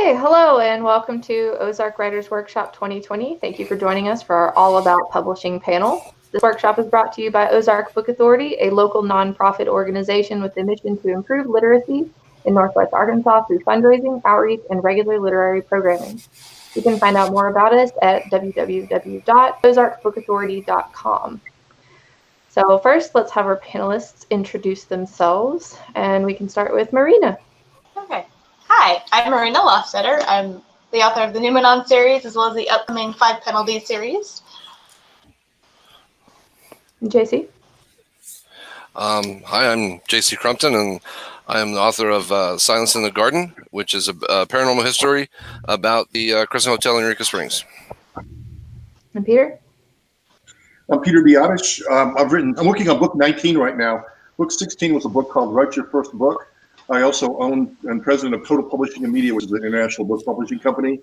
Okay, hello and welcome to Ozark Writers Workshop 2020. Thank you for joining us for our All About Publishing panel. This workshop is brought to you by Ozark Book Authority, a local nonprofit organization with the mission to improve literacy in Northwest Arkansas through fundraising, outreach, and regular literary programming. You can find out more about us at www.ozarkbookauthority.com. So first, let's have our panelists introduce themselves, and we can start with Marina. Okay. Hi, I'm Marina Lostetter. I'm the author of the Numenon series as well as the upcoming 5 Penalties series. JC? Hi, I'm JC Crumpton, and I am the author of Silence in the Garden, which is a paranormal history about the Crescent Hotel in Eureka Springs. And Peter? I'm Peter Biadasz. I'm working on book 19 right now. Book 16 was a book called Write Your First Book. I also own and president of Total Publishing and Media, which is an international book publishing company.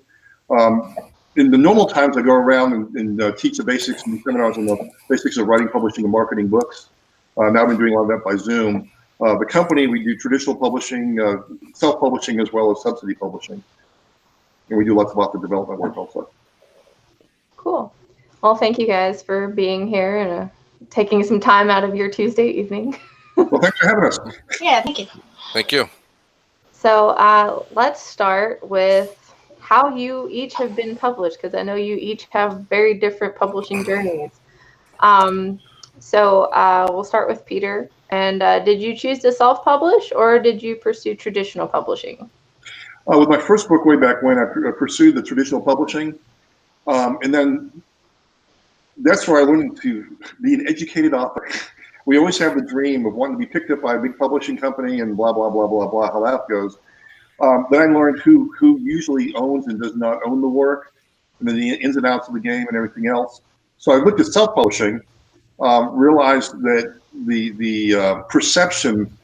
In the normal times, I go around and teach the basics and seminars on the basics of writing, publishing, and marketing books. Now I've been doing a lot of that by Zoom. The company, we do traditional publishing, self-publishing, as well as subsidy publishing. And we do lots of author development work also. Cool. Well, thank you guys for being here and taking some time out of your Tuesday evening. Well, thanks for having us. Yeah, thank you. Thank you. So let's start with how you each have been published, because I know you each have very different publishing journeys. So we'll start with Peter. And did you choose to self-publish or did you pursue traditional publishing? With my first book way back when, I pursued the traditional publishing. And then that's where I learned to be an educated author. We always have the dream of wanting to be picked up by a big publishing company and blah, blah, blah, blah, blah, how that goes. Then I learned who usually owns and does not own the work, and then the ins and outs of the game and everything else. So I looked at self-publishing, realized that the perception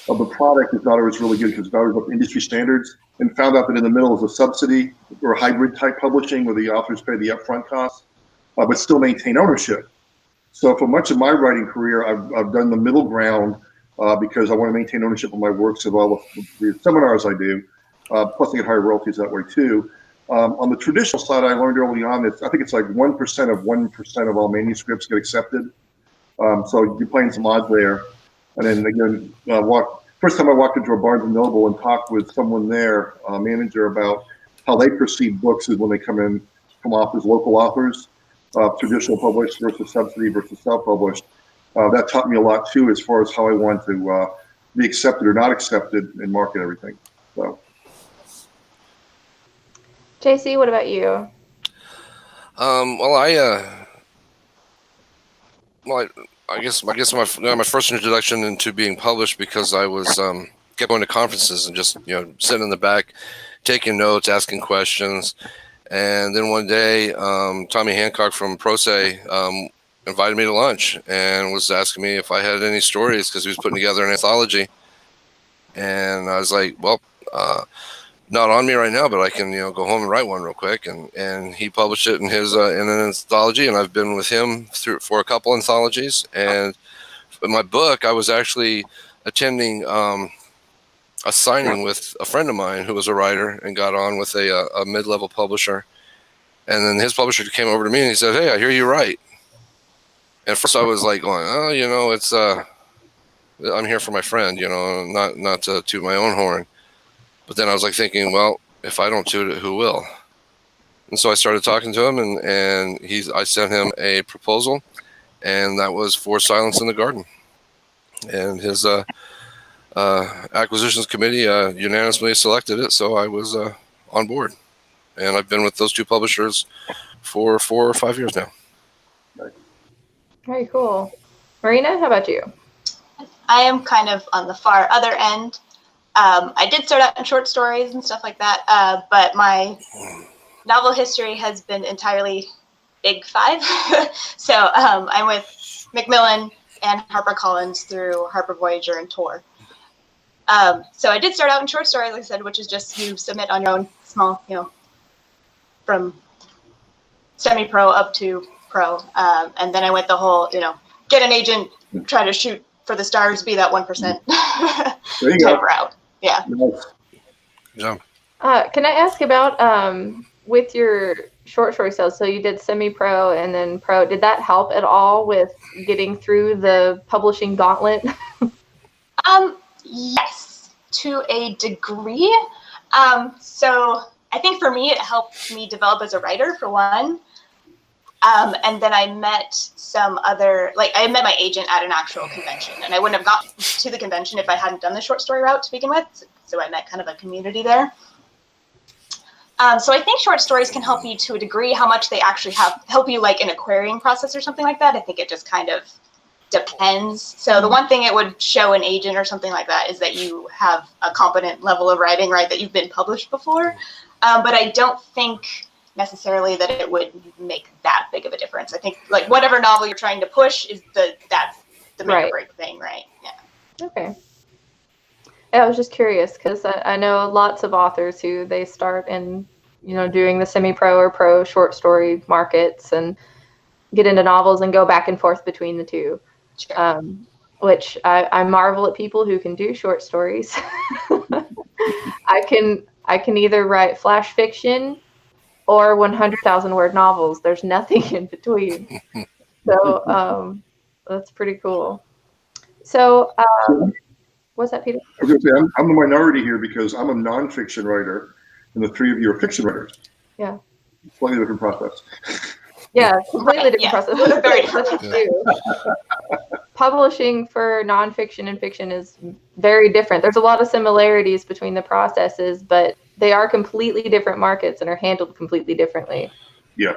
of the product is not always really good because it's not always up to industry standards, and found out that in the middle is a subsidy or hybrid type publishing where the authors pay the upfront costs, but still maintain ownership. So for much of my writing career, I've done the middle ground because I want to maintain ownership of my works of all the seminars I do. Plus I get higher royalties that way too. On the traditional side, I learned early on that I think it's like 1% of 1% of all manuscripts get accepted. So you're playing some odds there. And then again, first time I walked into a Barnes & Noble and talked with someone there, a manager, about how they perceive books is when they come off as local authors. Traditional published versus subsidy versus self-published. That taught me a lot too, as far as how I want to be accepted or not accepted and market everything. So, JC, what about you? I guess my first introduction into being published because I was kept going to conferences and just sitting in the back, taking notes, asking questions. And then one day, Tommy Hancock from ProSe invited me to lunch and was asking me if I had any stories because he was putting together an anthology. And I was like, well, not on me right now, but I can go home and write one real quick. And he published it in his in an anthology, and I've been with him for a couple anthologies. And in my book, I was actually attending a signing with a friend of mine who was a writer and got on with a mid-level publisher. And then his publisher came over to me and he said, "Hey, I hear you write." And at first I was like going, "Oh, it's I'm here for my friend, not to toot my own horn." But then I was like thinking, well, if I don't toot it, who will? And so I started talking to him and I sent him a proposal, and that was for Silence in the Garden. And his acquisitions committee unanimously selected it, so I was on board, and I've been with those two publishers for 4 or 5 years now. Very cool. Marina, how about you? I am kind of on the far other end. I did start out in short stories and stuff like that, but my novel history has been entirely Big Five. So I'm with Macmillan and HarperCollins through Harper Voyager and Tor. So I did start out in short stories, like I said, which is just you submit on your own small, from semi-pro up to pro. And then I went the whole, get an agent, try to shoot for the stars, be that 1% type route. Yeah. Nice. Yeah. Can I ask about with your short story sales? So you did semi-pro and then pro. Did that help at all with getting through the publishing gauntlet? Yes, to a degree. So I think for me, it helped me develop as a writer, for one. And then I met some other, like I met my agent at an actual convention, and I wouldn't have gotten to the convention if I hadn't done the short story route to begin with. So I met kind of a community there. So I think short stories can help you to a degree. How much they actually help you like in a querying process or something like that, I think it just kind of depends. So the one thing it would show an agent or something like that is that you have a competent level of writing, right, that you've been published before. But I don't think necessarily that it would make that big of a difference. I think like whatever novel you're trying to push is that's the make or break thing, right? Yeah. Okay. I was just curious because I know lots of authors who they start in, doing the semi-pro or pro short story markets and get into novels and go back and forth between the two. Sure. Which I marvel at people who can do short stories. I can either write flash fiction or 100,000 word novels. There's nothing in between. So that's pretty cool. So what's that, Peter? I was going to say, I'm the minority here because I'm a nonfiction writer, and the three of you are fiction writers. Yeah. Slightly different process. Yeah, completely different process. Very different. Publishing for nonfiction and fiction is very different. There's a lot of similarities between the processes, but they are completely different markets and are handled completely differently. Yeah.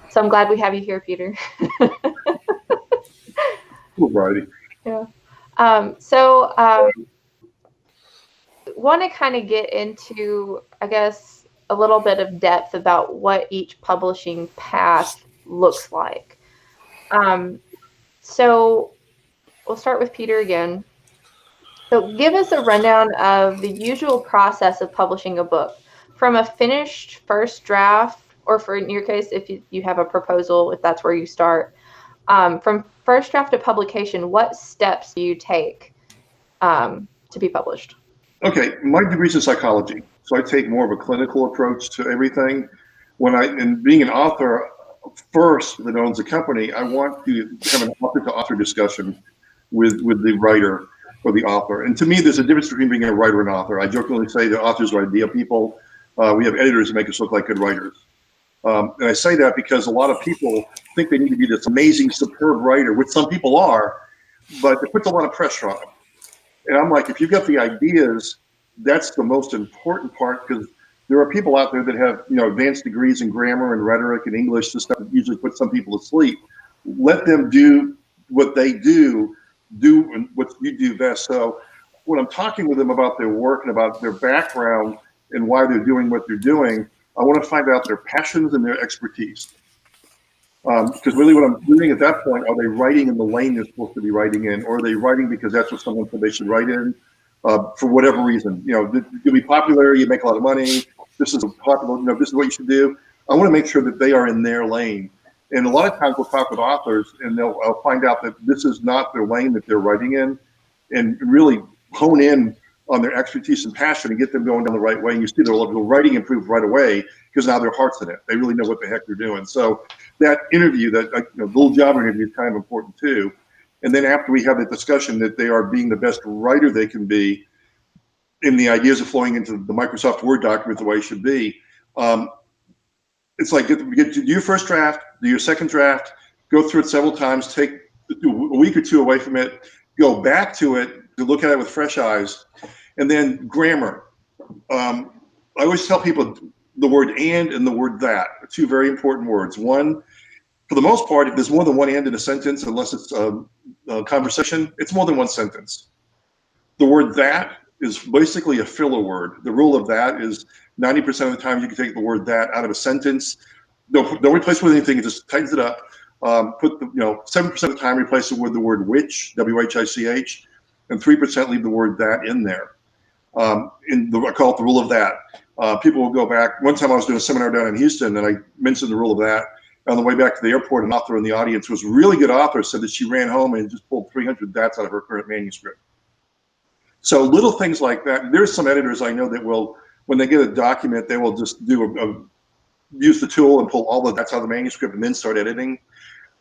So I'm glad we have you here, Peter. Variety. Yeah. Want to kind of get into, I guess, a little bit of depth about what each publishing path looks like. So we'll start with Peter again. So give us a rundown of the usual process of publishing a book, from a finished first draft, or for in your case, if you have a proposal, if that's where you start. From first draft to publication, what steps do you take to be published? Okay, my degree's in psychology, so I take more of a clinical approach to everything. And being an author first that owns a company, I want to have an author-to-author discussion with the writer or the author. And to me, there's a difference between being a writer and author. I jokingly say that authors are idea people. We have editors that make us look like good writers. And I say that because a lot of people think they need to be this amazing, superb writer, which some people are, but it puts a lot of pressure on them. And I'm like, if you've got the ideas, that's the most important part, because there are people out there that have, advanced degrees in grammar and rhetoric and English, the stuff that usually puts some people to sleep. Let them do what they do what you do best. So when I'm talking with them about their work and about their background and why they're doing what they're doing, I want to find out their passions and their expertise. Because really what I'm doing at that point, are they writing in the lane they're supposed to be writing in, or are they writing because that's what someone said they should write in for whatever reason? You'll be popular, you make a lot of money, this is popular, this is what you should do. I want to make sure that they are in their lane. And a lot of times we'll talk with authors and I'll find out that this is not their lane that they're writing in, and really hone in on their expertise and passion and get them going down the right way. And you see their writing improve right away because now their heart's in it. They really know what the heck they're doing. So that interview, that little job interview, is kind of important too. And then after we have that discussion that they are being the best writer they can be, and the ideas are flowing into the Microsoft Word document the way it should be, it's like do your first draft, do your second draft, go through it several times, take a week or two away from it, go back to it to look at it with fresh eyes. And then grammar. I always tell people the word and the word that are two very important words. One, for the most part, if there's more than one and in a sentence, unless it's a conversation, it's more than one sentence. The word that is basically a filler word. The rule of that is 90% of the time you can take the word that out of a sentence. Don't replace it with anything. It just tightens it up. Put 7% of the time replace it with the word which, W-H-I-C-H, and 3% leave the word that in there. I call it the rule of that. People will go back. One time I was doing a seminar down in Houston and I mentioned the rule of that. On the way back to the airport, an author in the audience was a really good author, said that she ran home and just pulled 300 that's out of her current manuscript. So little things like that. There's some editors I know that will when they get a document, they will just use the tool and pull that's how the manuscript and then start editing.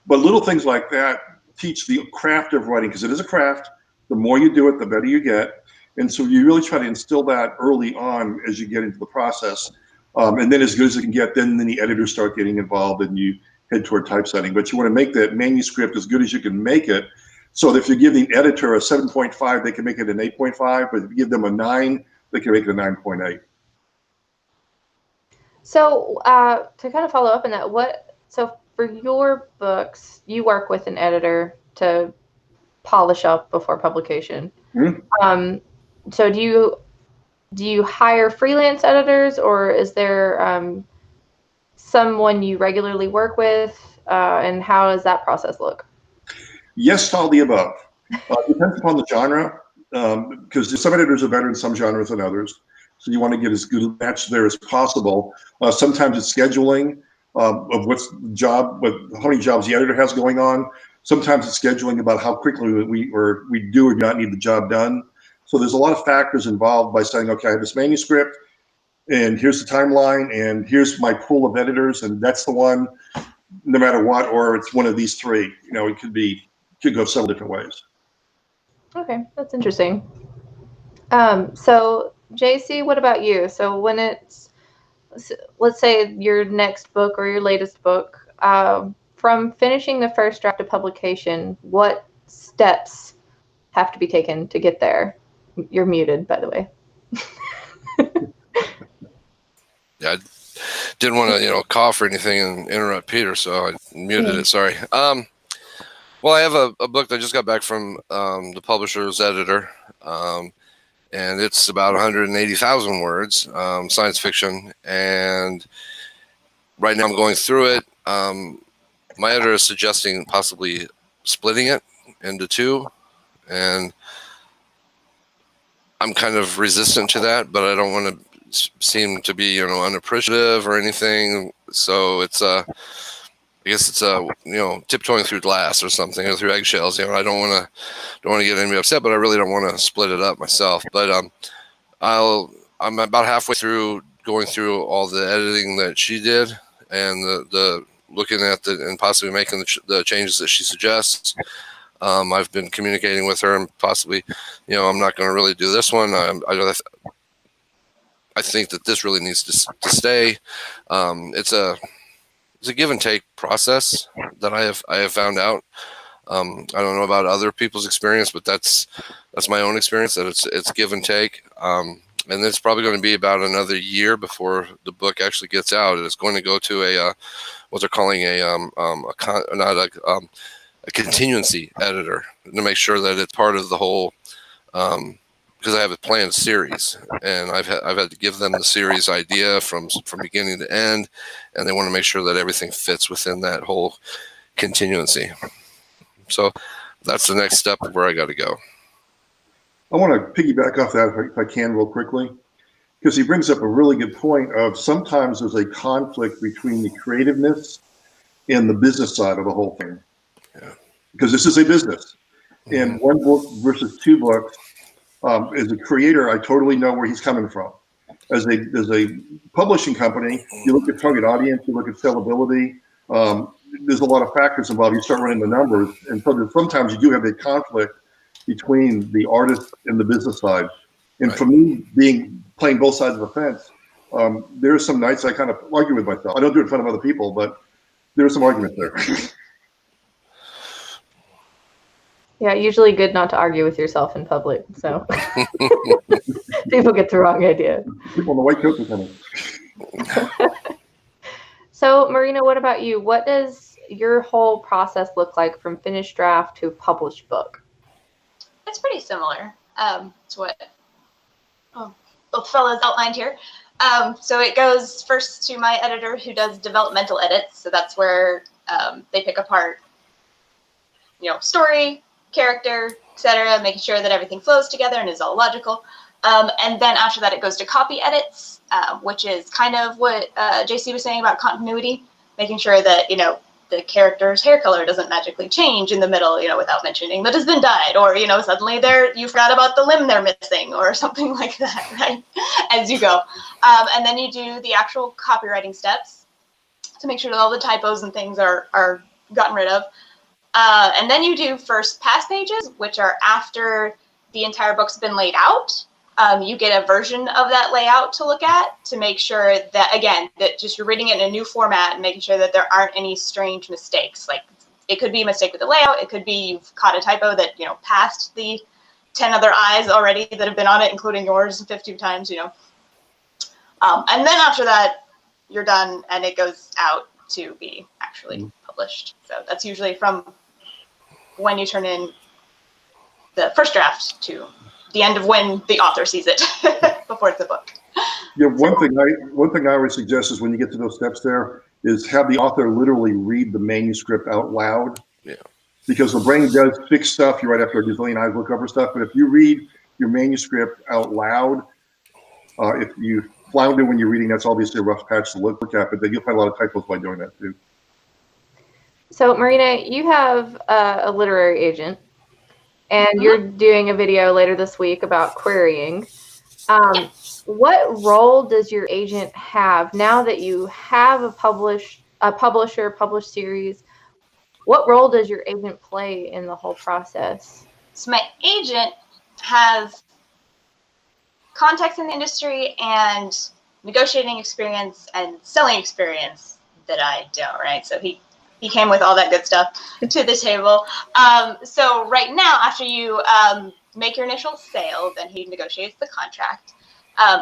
But little things like that teach the craft of writing, because it is a craft. The more you do it, the better you get. And so you really try to instill that early on as you get into the process. And then as good as it can get, then the editors start getting involved and you head toward typesetting. But you want to make that manuscript as good as you can make it, so that if you give the editor a 7.5, they can make it an 8.5. But if you give them a 9, they can make it a 9.8. So to kind of follow up on that, so for your books, you work with an editor to polish up before publication. Mm-hmm. So do you hire freelance editors, or is there someone you regularly work with, and how does that process look? Yes to all the above. Depends upon the genre, because some editors are better in some genres than others. So you want to get as good a match there as possible. Sometimes it's scheduling of how many jobs the editor has going on. Sometimes it's scheduling about how quickly we do or do not need the job done. So there's a lot of factors involved by saying, okay, I have this manuscript, and here's the timeline, and here's my pool of editors, and that's the one, no matter what, or it's one of these three. It could go several different ways. Okay, that's interesting. So JC, what about you? So when let's say your next book or your latest book, from finishing the first draft to publication, what steps have to be taken to get there? You're muted, by the way. Yeah, I didn't want to, cough or anything and interrupt Peter, so I muted it. Sorry. Well, I have a book that I just got back from the publisher's editor, and it's about 180,000 words, science fiction. And right now I'm going through it. My editor is suggesting possibly splitting it into two, and I'm kind of resistant to that, but I don't want to seem to be, unappreciative or anything. So it's I guess it's tiptoeing through glass or something, or through eggshells. I don't want to get anybody upset, but I really don't want to split it up myself. But I'm about halfway through going through all the editing that she did, and the looking at and possibly making the changes that she suggests. I've been communicating with her, and possibly, I'm not going to really do this one. I think that this really needs to stay. It's a give and take process that I have found out. I don't know about other people's experience, but that's my own experience, that it's give and take. And it's probably going to be about another year before the book actually gets out. It's going to go to what they're calling a continuancy editor, to make sure that it's part of the whole, because I have a planned series, and I've had to give them the series idea from beginning to end, and they want to make sure that everything fits within that whole continuancy. So that's the next step of where I got to go. I want to piggyback off that if I can real quickly, because he brings up a really good point of sometimes there's a conflict between the creativeness and the business side of the whole thing. Yeah. Because this is a business. And one book versus two books, as a creator, I totally know where he's coming from. As a publishing company, you look at target audience, you look at sellability. There's a lot of factors involved. You start running the numbers, and so sometimes you do have a conflict between the artist and the business side. And for me, playing both sides of the fence, there are some nights I kind of argue with myself. I don't do it in front of other people, but there are some arguments there. Yeah, usually good not to argue with yourself in public. So people get the wrong idea. People in the white coats are coming. So, Marina, what about you? What does your whole process look like from finished draft to published book? It's pretty similar to what both fellows outlined here. So it goes first to my editor, who does developmental edits. So that's where they pick apart, story, character, etc., making sure that everything flows together and is all logical. And then after that, it goes to copy edits, which is kind of what JC was saying about continuity, making sure that, the character's hair color doesn't magically change in the middle, without mentioning that it's been dyed, or, suddenly you forgot about the limb they're missing or something like that, right? As you go. And then you do the actual copywriting steps to make sure that all the typos and things are gotten rid of. And then you do first pass pages, which are after the entire book's been laid out. You get a version of that layout to look at to make sure that, again, that just you're reading it in a new format and making sure that there aren't any strange mistakes. Like, it could be a mistake with the layout. It could be you've caught a typo that, passed the 10 other eyes already that have been on it, including yours 50 times, And then after that, you're done and it goes out to be actually published. So that's usually from when you turn in the first draft to the end of when the author sees it before it's a book. Yeah, one thing I always suggest is when you get to those steps there is have the author literally read the manuscript out loud. Yeah. Because the brain does fix stuff. You write after a gazillion eyes look over stuff. But if you read your manuscript out loud, if you flounder when you're reading, that's obviously a rough patch to look at. But then you'll find a lot of typos by doing that too. So Marina, you have a literary agent. And you're doing a video later this week about querying. What role does your agent have now that you have a published series? What role does your agent play in the whole process? So my agent has contacts in the industry and negotiating experience and selling experience that I don't, right? So he came with all that good stuff to the table. So right now, after you make your initial sale, then he negotiates the contract.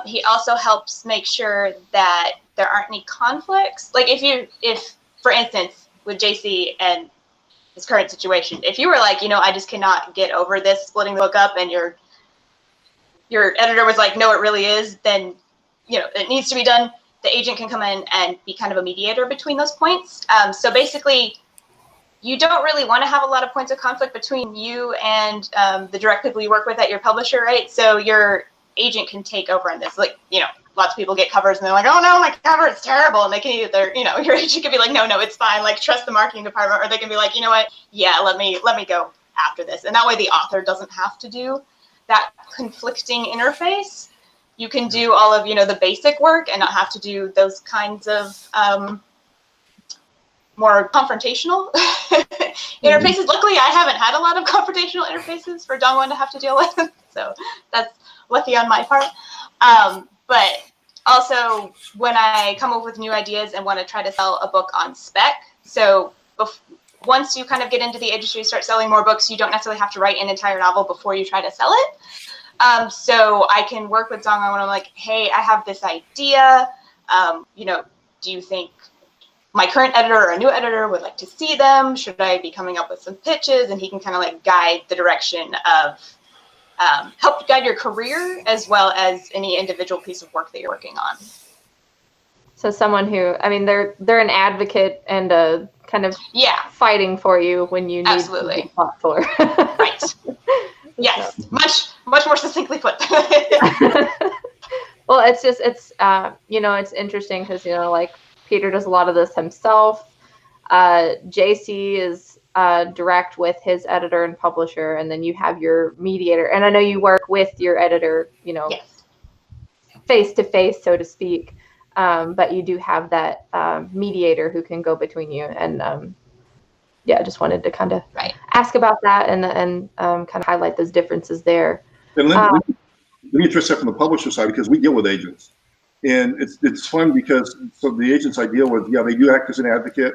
He also helps make sure that there aren't any conflicts. Like if for instance, with JC and his current situation, if you were like, I just cannot get over this splitting the book up, and your editor was like, no, it really is, then, it needs to be done. The agent can come in and be kind of a mediator between those points. So basically, you don't really want to have a lot of points of conflict between you and the direct people you work with at your publisher, right? So your agent can take over on this. Like, lots of people get covers and they're like, oh no, my cover is terrible. And they can either, your agent could be like, no, it's fine. Like, trust the marketing department. Or they can be like, you know what? Yeah, let me go after this. And that way the author doesn't have to do that conflicting interface. You can do all of, the basic work and not have to do those kinds of more confrontational interfaces. Luckily, I haven't had a lot of confrontational interfaces for Dongwon to have to deal with. So that's lucky on my part. But also, when I come up with new ideas and want to try to sell a book on spec, so once you kind of get into the industry, start selling more books, you don't necessarily have to write an entire novel before you try to sell it. So I can work with Dongwon when I'm like, hey, I have this idea. Do you think my current editor or a new editor would like to see them? Should I be coming up with some pitches? And he can kind of like guide the direction of, help guide your career as well as any individual piece of work that you're working on. So someone who, they're an advocate and a kind of fighting for you when you need to be fought for. Right. Yes, much more succinctly put. Well, it's interesting because, like Peter does a lot of this himself. JC is direct with his editor and publisher, and then you have your mediator. And I know you work with your editor, face to face, so to speak. But you do have that mediator who can go between you. And just wanted to kind of ask about that and kind of highlight those differences there. And let me address that from the publisher side, because we deal with agents. And it's fun because the agents I deal with, they do act as an advocate.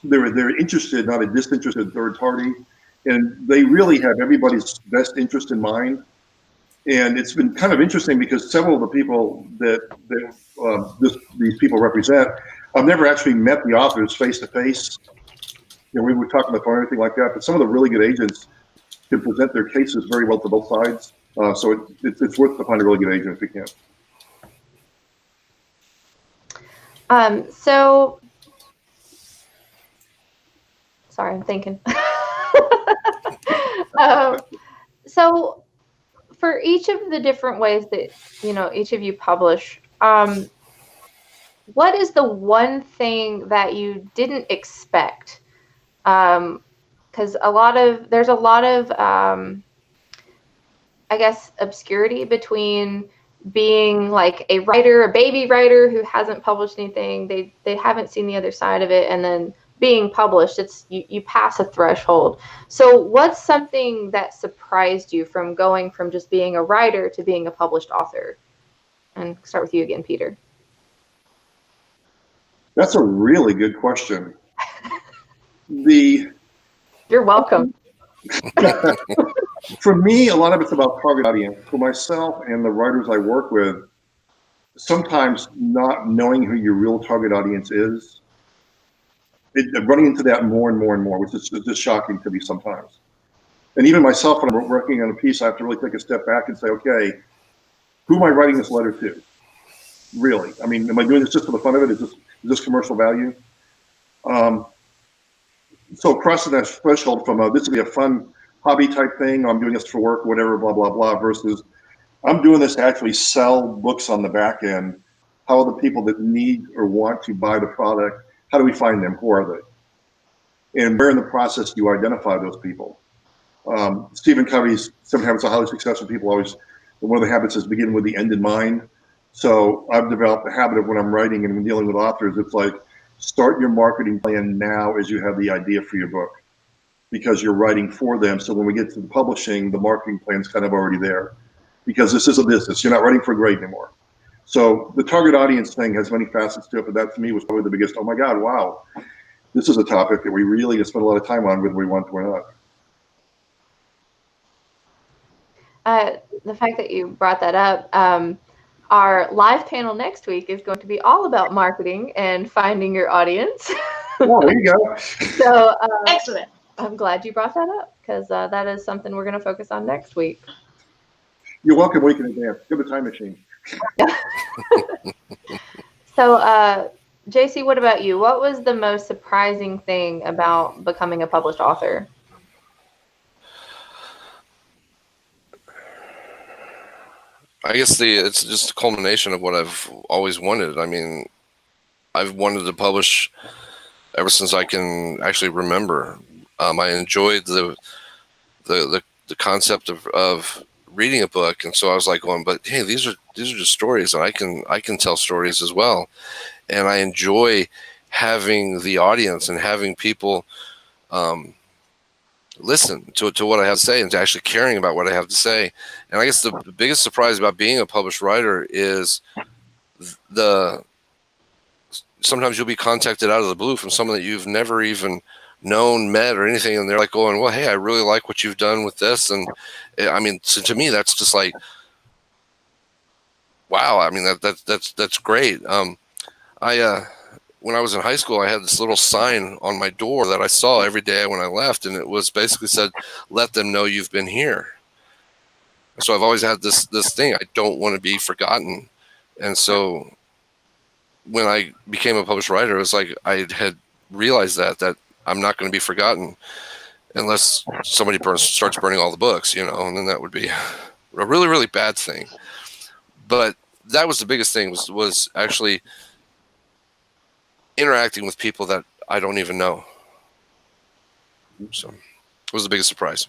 They're interested, not a disinterested third party. And they really have everybody's best interest in mind. And it's been kind of interesting because several of the people that these people represent, I've never actually met the authors face to face. We were talking about or anything like that, but some of the really good agents can present their cases very well to both sides. So it's worth to find a really good agent if you can. So, sorry, I'm thinking. So for each of the different ways that, each of you publish, what is the one thing that you didn't expect? Because there's a lot of I guess obscurity between being like a writer, a baby writer who hasn't published anything, they haven't seen the other side of it, and then being published, it's you pass a threshold. So what's something that surprised you from going from just being a writer to being a published author? And start with you again, Peter. That's a really good question. You're welcome. For me, a lot of it's about target audience. For myself and the writers I work with, sometimes not knowing who your real target audience is, running into that more and more and more, which is just shocking to me sometimes. And even myself, when I'm working on a piece, I have to really take a step back and say, okay, who am I writing this letter to? Really? I mean, am I doing this just for the fun of it? Is this commercial value? So crossing that threshold from this would be a fun hobby type thing, I'm doing this for work, whatever, blah, blah, blah, versus I'm doing this to actually sell books on the back end. How are the people that need or want to buy the product, how do we find them? Who are they? And where in the process do you identify those people? Stephen Covey's 7 Habits of Highly Successful People always, one of the habits is begin with the end in mind. So I've developed a habit of when I'm writing and when dealing with authors, it's like, start your marketing plan now as you have the idea for your book, because you're writing for them. So when we get to the publishing, the marketing plan's kind of already there, because this is a business. You're not writing for a grade anymore. So the target audience thing has many facets to it, but that to me was probably the biggest, oh my God, wow. This is a topic that we really spend a lot of time on, whether we want to or not. The fact that you brought that up, our live panel next week is going to be all about marketing and finding your audience. Oh, there you go. So excellent. I'm glad you brought that up, because that is something we're going to focus on next week. You're welcome, week in advance. Give a time machine. So, JC, what about you? What was the most surprising thing about becoming a published author? I guess it's just a culmination of what I've always wanted. I mean, I've wanted to publish ever since I can actually remember. I enjoyed the concept of reading a book, and so I was like going, but hey, these are just stories, and I can tell stories as well, and I enjoy having the audience and having people listen to what I have to say and to actually caring about what I have to say. And I guess the biggest surprise about being a published writer is sometimes you'll be contacted out of the blue from someone that you've never even known, met, or anything, and they're like going, well, hey, I really like what you've done with this. And I mean, so to me, that's just like, wow. I mean, that's great. When I was in high school, I had this little sign on my door that I saw every day when I left, and it was basically said, let them know you've been here. So I've always had this thing. I don't want to be forgotten. And so when I became a published writer, it was like I had realized that I'm not going to be forgotten unless somebody starts burning all the books, and then that would be a really, really bad thing. But that was the biggest thing was actually interacting with people that I don't even know. So it was the biggest surprise.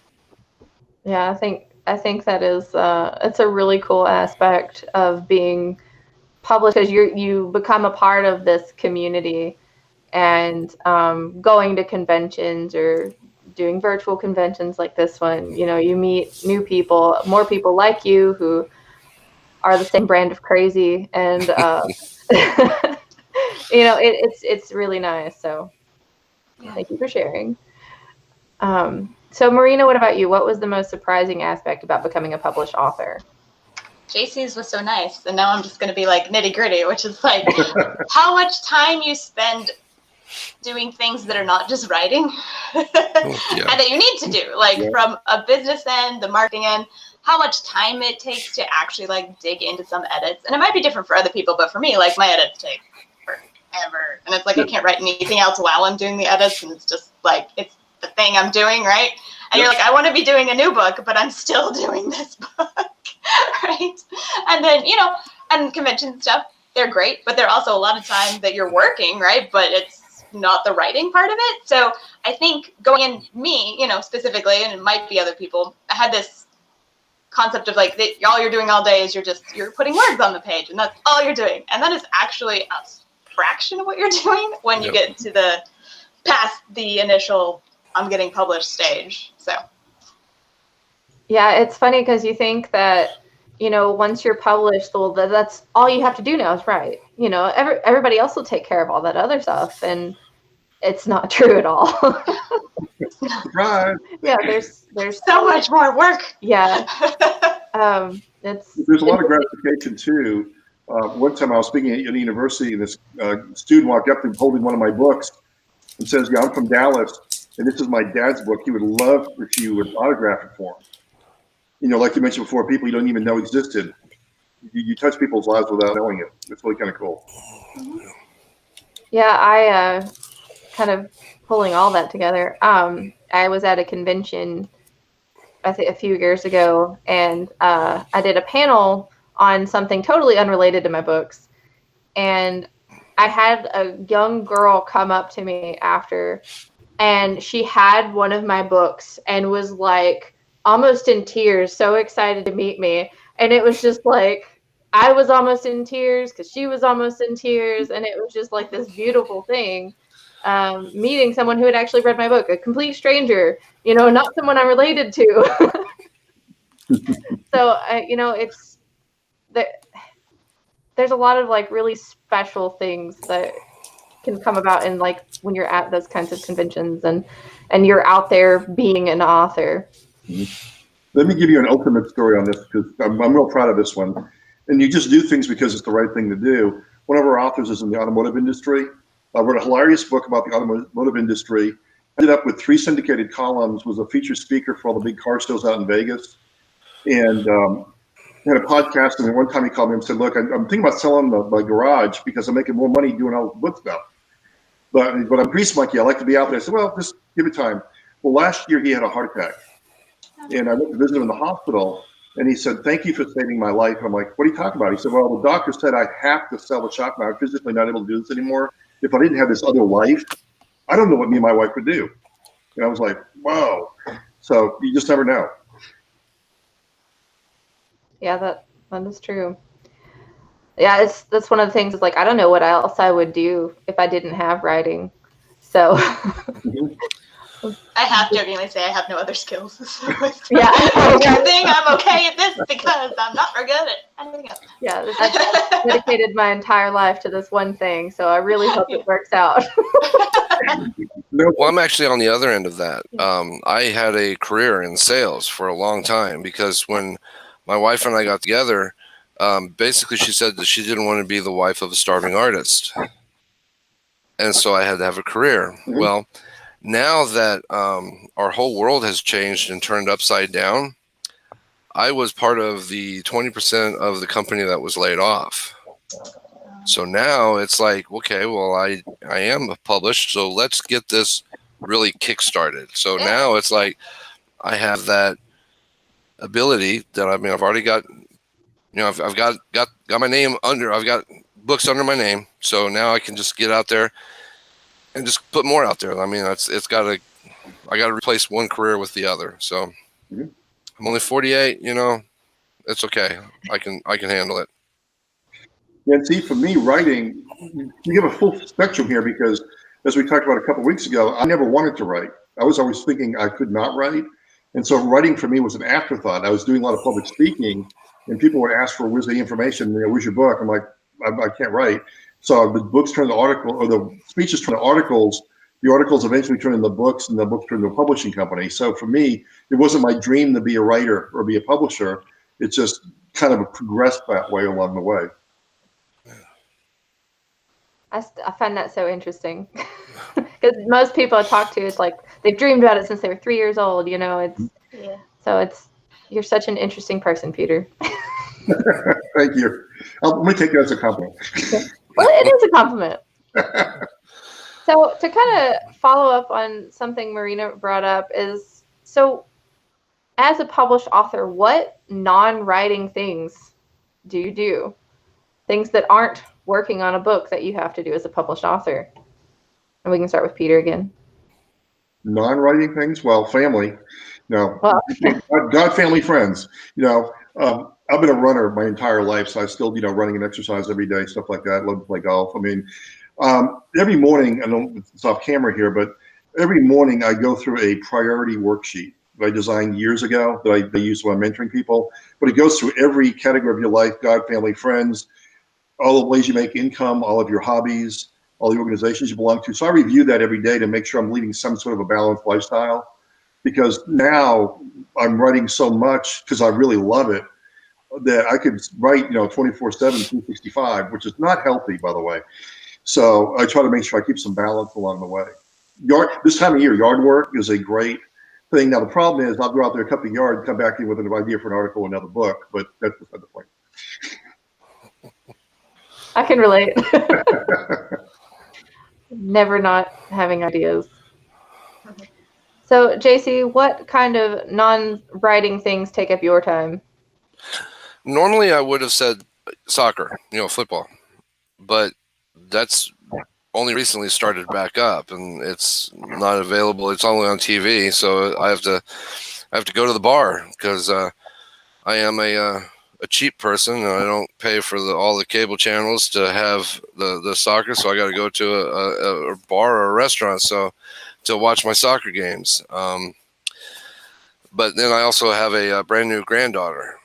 Yeah, I think that is it's a really cool aspect of being published, because you become a part of this community, and going to conventions or doing virtual conventions like this one, you meet new people, more people like you who are the same brand of crazy, and it's really nice. So thank you for sharing. So Marina, what about you? What was the most surprising aspect about becoming a published author? JC's was so nice, and now I'm just going to be like nitty gritty, which is like how much time you spend doing things that are not just writing and that you need to do, like from a business end, the marketing end, how much time it takes to actually like dig into some edits. And it might be different for other people, but for me, like my edits take forever, and it's like I can't write anything else while I'm doing the edits, and it's just like it's the thing I'm doing, right? And you're like, I want to be doing a new book, but I'm still doing this book, right? And then, and convention stuff, they're great, but they're also a lot of time that you're working, right? But it's not the writing part of it. So I think going in, me, specifically, and it might be other people, I had this concept of like, all you're doing all day is you're putting words on the page, and that's all you're doing. And that is actually a fraction of what you're doing when you get to past the initial I'm getting published stage. So yeah, it's funny because you think that once you're published, well, that's all you have to do now is write. Everybody else will take care of all that other stuff, and it's not true at all. Right. Yeah, there's so much more work. Yeah. There's a lot of gratification too. One time I was speaking at a university, and this student walked up to me holding one of my books and says, "Yeah, I'm from Dallas, and this is my dad's book. He would love if you would autograph it for him." Like you mentioned before, people you don't even know existed. You touch people's lives without knowing it. It's really kind of cool. Yeah, I kind of pulling all that together. I was at a convention, I think a few years ago, and I did a panel on something totally unrelated to my books. And I had a young girl come up to me after, and she had one of my books and was like almost in tears, so excited to meet me. And it was just like, I was almost in tears because she was almost in tears. And it was just like this beautiful thing. Meeting someone who had actually read my book, a complete stranger, not someone I'm related to. So, it's there's a lot of like really special things that can come about in like when you're at those kinds of conventions and you're out there being an author. Let me give you an ultimate story on this because I'm real proud of this one. And you just do things because it's the right thing to do. One of our authors is in the automotive industry. I wrote a hilarious book about the automotive industry. Ended up with 3 syndicated columns, was a featured speaker for all the big car shows out in Vegas. And had a podcast, and one time he called me and said, "Look, I'm thinking about selling my garage because I'm making more money doing all the book stuff. But I'm grease monkey. I like to be out there." I said, "Well, just give it time." Well, last year he had a heart attack. And I went to visit him in the hospital, and he said, "Thank you for saving my life." And I'm like, "What are you talking about?" He said, "Well, the doctor said I have to sell the shop now. I'm physically not able to do this anymore. If I didn't have this other life, I don't know what me and my wife would do." And I was like, "Whoa." So you just never know. Yeah, that is true. Yeah, that's one of the things is like, I don't know what else I would do if I didn't have writing. So I have jokingly say I have no other skills. So yeah, I think I'm okay at this because I'm not very good at anything else. Yeah, I've dedicated my entire life to this one thing, so I really hope it works out. Well, I'm actually on the other end of that. I had a career in sales for a long time because when my wife and I got together, basically she said that she didn't want to be the wife of a starving artist. And so I had to have a career. Mm-hmm. Well, now that our whole world has changed and turned upside down, I was part of the 20% of the company that was laid off. So now it's like, okay, well, I am published, so let's get this really kick-started. So now it's like I have that ability that I've already got, I've got my name under, I've got books under my name. So now I can just get out there and just put more out there. I mean, I got to replace one career with the other. So I'm only 48, it's okay. I can handle it. Yeah, see, for me, writing, you have a full spectrum here because, as we talked about a couple of weeks ago, I never wanted to write. I was always thinking I could not write. And so writing for me was an afterthought. I was doing a lot of public speaking, and people would ask for, "Where's the information? Where's your book?" I'm like, I can't write. So the books turned to articles, or the speeches turned to articles. The articles eventually turned into books, and the books turned into a publishing company. So for me, it wasn't my dream to be a writer or be a publisher. It just kind of progressed that way along the way. I find that so interesting because most people I talk to, it's like they've dreamed about it since they were 3 years old. So you're such an interesting person, Peter. Thank you. Let me take that as a compliment. Well, it is a compliment. So to kind of follow up on something Marina brought up is, so as a published author, what non-writing things do you do? Things that aren't working on a book that you have to do as a published author? And we can start with Peter again. Non-writing things? Well, family. No, Well, God, family, friends. I've been a runner my entire life, so I still, running and exercise every day, stuff like that. I love to play golf. I mean, every morning, I don't, it's off camera here, but every morning I go through a priority worksheet that I designed years ago that I use when I'm mentoring people. But it goes through every category of your life: God, family, friends, all the ways you make income, all of your hobbies, all the organizations you belong to. So I review that every day to make sure I'm leading some sort of a balanced lifestyle. Because now I'm writing so much because I really love it that I could write, 24/7, 365, which is not healthy, by the way. So I try to make sure I keep some balance along the way. This time of year, yard work is a great thing. Now, the problem is I'll go out there, cut the yard, come back in with an idea for an article, another book, but that's beside the point. I can relate. Never not having ideas. So, JC, what kind of non-writing things take up your time? Normally, I would have said soccer, football, but that's only recently started back up, and it's not available. It's only on TV, so I have to go to the bar because I am a cheap person, and I don't pay for all the cable channels to have the soccer, so I got to go to a bar or a restaurant to watch my soccer games. But then I also have a brand new granddaughter,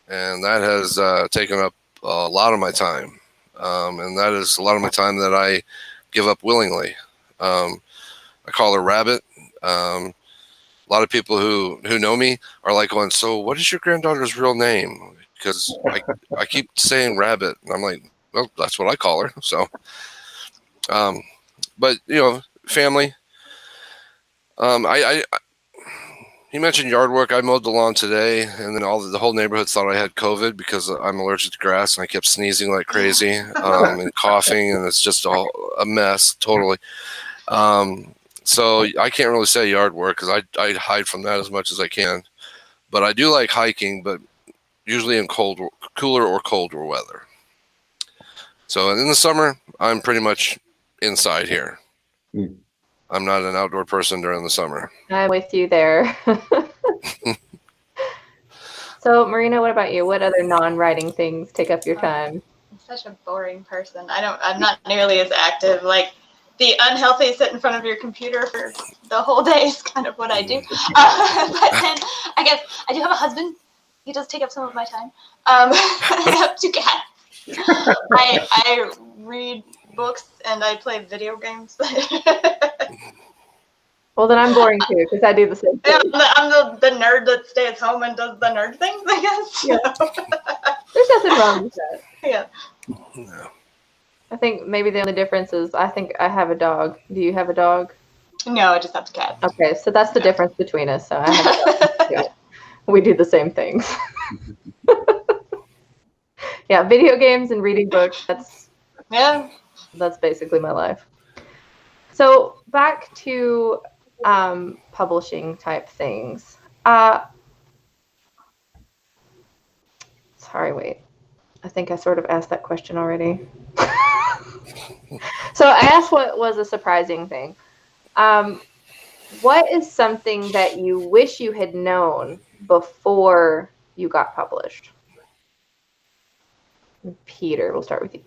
and that has taken up a lot of my time. And that is a lot of my time that I give up willingly. I call her Rabbit. A lot of people who know me are like going, so what is your granddaughter's real name? Because I keep saying Rabbit. And I'm like, well, that's what I call her. So, but, family. You mentioned yard work. I mowed the lawn today, and then the whole neighborhood thought I had COVID because I'm allergic to grass, and I kept sneezing like crazy and coughing, and it's just all a mess, totally. So I can't really say yard work because I hide from that as much as I can. But I do like hiking, but usually in cooler or colder weather. So in the summer, I'm pretty much inside here. I'm not an outdoor person during the summer. I'm with you there. So, Marina, what about you? What other non-writing things take up your time? I'm such a boring person. I'm not nearly as active. Like, the unhealthy sit in front of your computer for the whole day is kind of what I do. But then I guess I do have a husband. He does take up some of my time. I have 2 cats. I read books and I play video games. Well, then I'm boring too because I do the same thing. Yeah, I'm the nerd that stays home and does the nerd things, I guess. Yeah. There's nothing wrong with that. Yeah. No. I think maybe the only difference is I think I have a dog. Do you have a dog? No, I just have a cat. Okay, so that's the difference between us. So I have a dog. Yeah. We do the same things. Yeah, video games and reading books. That's basically my life. So back to publishing type things. Sorry, wait. I think I sort of asked that question already. So I asked what was a surprising thing. What is something that you wish you had known before you got published? Peter, we'll start with you.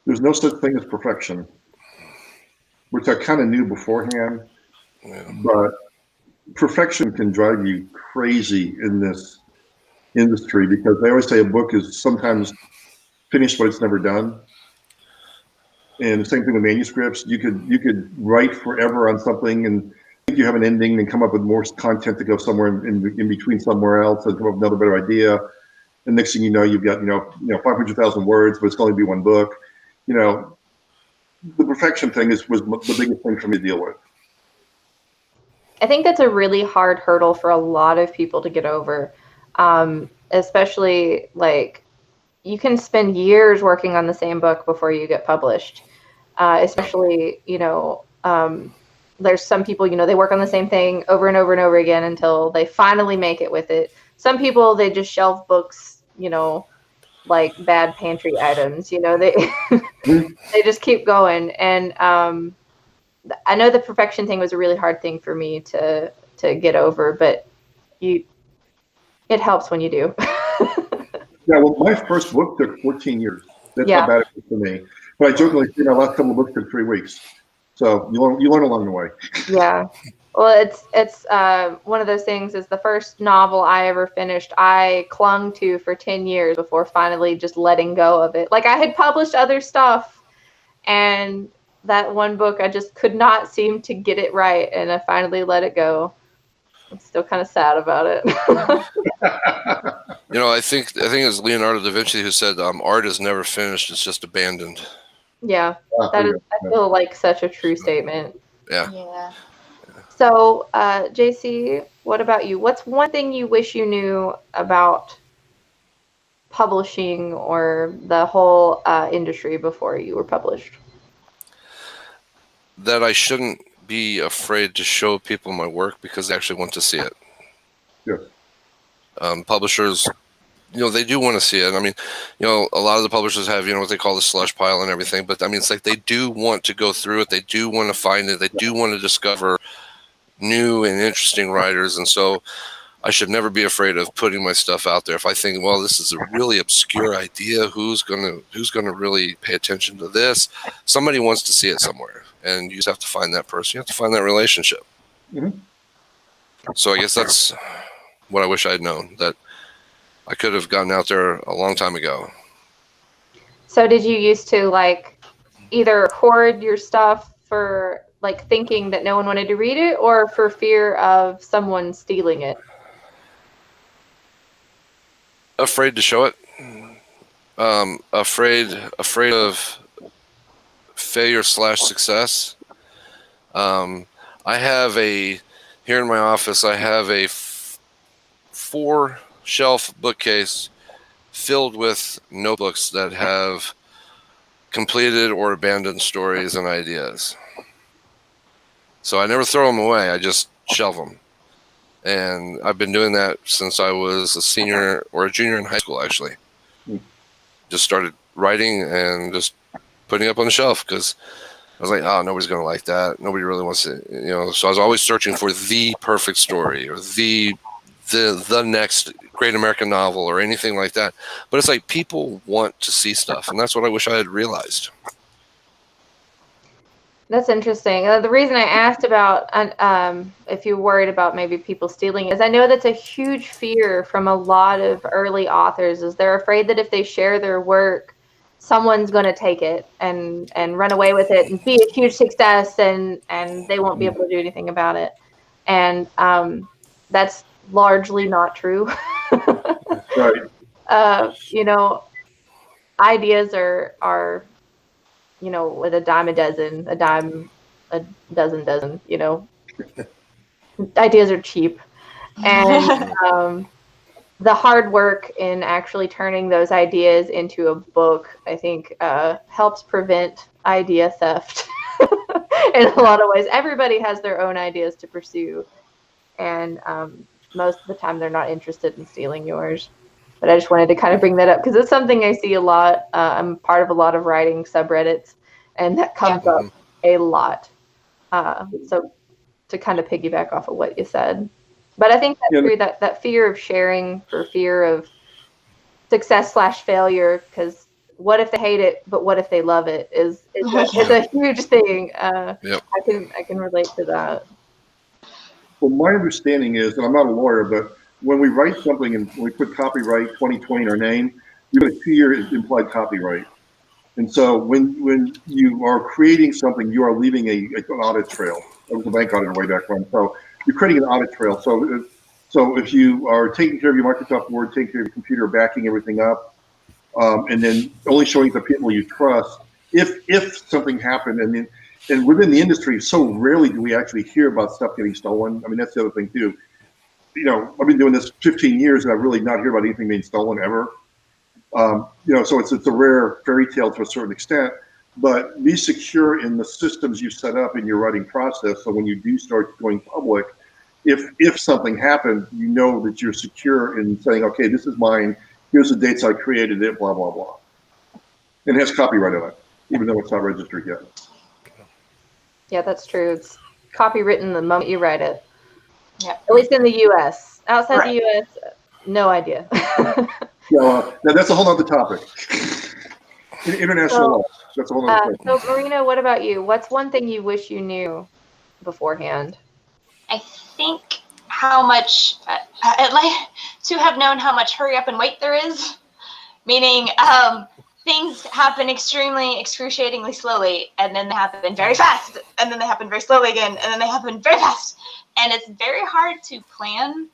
There's no such thing as perfection, which I kind of knew beforehand, but perfection can drive you crazy in this industry because they always say a book is sometimes finished but it's never done. And the same thing with manuscripts. You could write forever on something and think you have an ending and come up with more content to go somewhere in between somewhere else and come up with another better idea. And next thing you know, you've got 500,000 words, but it's going to be one book. The perfection thing was the biggest thing for me to deal with. I think that's a really hard hurdle for a lot of people to get over, especially like you can spend years working on the same book before you get published. Especially, there's some people, they work on the same thing over and over and over again until they finally make it with it. Some people, they just shelve books, like bad pantry items. You know, they they just keep going. And I know the perfection thing was a really hard thing for me to get over, but it helps when you do. Yeah, well, my first book took 14 years. That's Yeah. how bad it was for me. But I jokingly say my last couple of books took 3 weeks. So you learn along the way. Yeah. Well, it's one of those things. Is the first novel I ever finished, I clung to for 10 years before finally just letting go of it. Like, I had published other stuff, and that one book, I just could not seem to get it right, and I finally let it go. I'm still kind of sad about it. You know, I think it was Leonardo da Vinci who said, "Art is never finished; it's just abandoned." Yeah, that is. I feel like such a true statement. Yeah. Yeah. So, JC, what about you? What's one thing you wish you knew about publishing or the whole industry before you were published? That I shouldn't be afraid to show people my work because they actually want to see it. Yes. Publishers, you know, they do want to see it. I mean, you know, a lot of the publishers have, you know, what they call the slush pile and everything. But I mean, it's like they do want to go through it. They do want to find it. They do want to discover new and interesting writers. And so I should never be afraid of putting my stuff out there. If I think, well, this is a really obscure idea, who's gonna really pay attention to this? Somebody wants to see it somewhere, and you just have to find that person. You have to find that relationship. Mm-hmm. So I guess that's what I wish I had known, that I could have gotten out there a long time ago. So did you used to like either record your stuff for like thinking that no one wanted to read it, or for fear of someone stealing it? Afraid to show it. Afraid of failure / success. I have here in my office, I have a 4-shelf bookcase filled with notebooks that have completed or abandoned stories and ideas. So I never throw them away. I just shelve them. And I've been doing that since I was a senior or a junior in high school, actually. Just started writing and just putting it up on the shelf because I was like, oh, nobody's going to like that. Nobody really wants it, you know. So I was always searching for the perfect story or the next great American novel or anything like that. But it's like people want to see stuff, and that's what I wish I had realized. That's interesting. The reason I asked about if you're worried about maybe people stealing it is I know that's a huge fear from a lot of early authors, is they're afraid that if they share their work, someone's going to take it and run away with it and be a huge success, and they won't be able to do anything about it. And that's largely not true. Right. You know, ideas are you know, with a dime a dozen, you know, ideas are cheap. And the hard work in actually turning those ideas into a book, I think, helps prevent idea theft in a lot of ways. Everybody has their own ideas to pursue. And most of the time they're not interested in stealing yours. But I just wanted to kind of bring that up because it's something I see a lot. I'm part of a lot of writing subreddits, and that comes up a lot. So to kind of piggyback off of what you said. But I think that's true, that fear of sharing for fear of success / failure, because what if they hate it, but what if they love it is a huge thing. Yep. I can relate to that. Well, my understanding is, and I'm not a lawyer, but when we write something and we put copyright 2020 in our name, we have a 2-year implied copyright. And so when you are creating something, you are leaving an audit trail. I was a bank auditor way back when. So you're creating an audit trail. So if you are taking care of your Microsoft Word, taking care of your computer, backing everything up, and then only showing the people you trust, if something happened, and within the industry, so rarely do we actually hear about stuff getting stolen. I mean, that's the other thing too. You know, I've been doing this 15 years and I've really not heard about anything being stolen ever. You know, so it's a rare fairy tale to a certain extent, but be secure in the systems you set up in your writing process. So when you do start going public, if something happened, you know that you're secure in saying, okay, this is mine. Here's the dates I created it, blah, blah, blah. And it has copyright on it, even though it's not registered yet. Yeah, that's true. It's copywritten the moment you write it. Yeah. At least in the U.S. Outside Right. the U.S., no idea. Yeah, that's a whole other topic. International law. That's a whole other topic. So, Marina, what about you? What's one thing you wish you knew beforehand? I think how much I'd like to have known how much hurry up and wait there is. Meaning, things happen extremely excruciatingly slowly, and then they happen very fast, and then they happen very slowly again, and then they happen very fast. And it's very hard to plan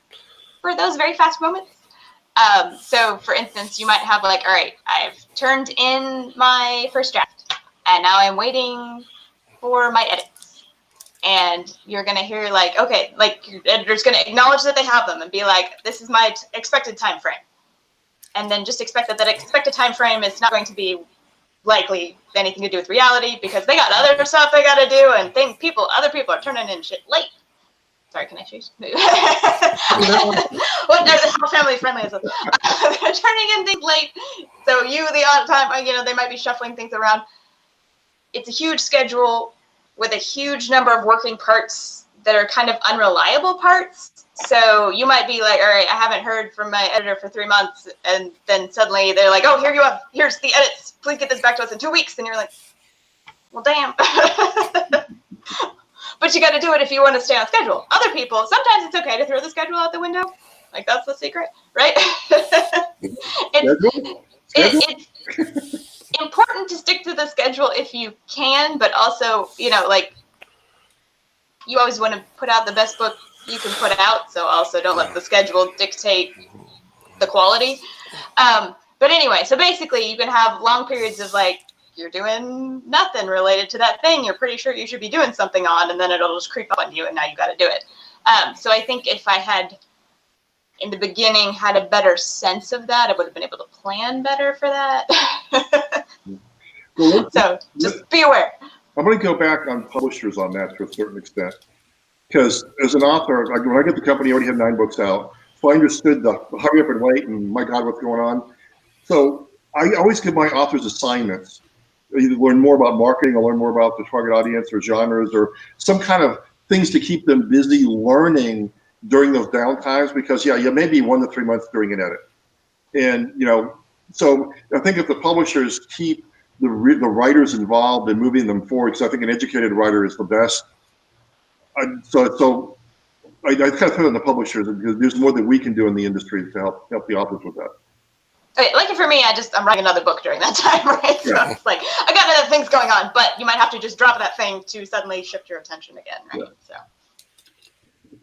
for those very fast moments. So, for instance, you might have like, all right, I've turned in my first draft, and now I'm waiting for my edits. And you're going to hear like, okay, like your editor's going to acknowledge that they have them and be like, this is my expected time frame. And then just expect that expected time frame is not going to be likely anything to do with reality because they got other stuff they got to do and other people are turning in shit late. Sorry, can I choose? How family friendly is it? They're turning in things late. So the odd time, they might be shuffling things around. It's a huge schedule with a huge number of working parts that are kind of unreliable parts. So you might be like, all right, I haven't heard from my editor for 3 months. And then suddenly they're like, oh, here's the edits. Please get this back to us in 2 weeks. And you're like, well, damn. But you got to do it if you want to stay on schedule. Other people, sometimes it's okay to throw the schedule out the window. Like, that's the secret, right? It's important to stick to the schedule if you can, but also, like, you always want to put out the best book you can put out, so also don't let the schedule dictate the quality. But anyway, so basically you can have long periods of, like, you're doing nothing related to that thing you're pretty sure you should be doing something on, and then it'll just creep up on you, and now you got to do it. So I think if I had, in the beginning, had a better sense of that, I would have been able to plan better for that. So just be aware. I'm going to go back on publishers on that to a certain extent. Because as an author, when I get the company, I already had 9 books out. So I understood the hurry up and wait and my God, what's going on. So I always give my authors assignments. Either learn more about marketing or learn more about the target audience or genres or some kind of things to keep them busy learning during those downtimes. Because, you may be 1 to 3 months during an edit. And, so I think if the publishers keep the writers involved in moving them forward, because I think an educated writer is the best. So I kind of put it on the publishers because there's more that we can do in the industry to help the authors with that. Okay, like for me, I'm writing another book during that time, right? So it's like, I got other things going on, but you might have to just drop that thing to suddenly shift your attention again, right? Yeah. So.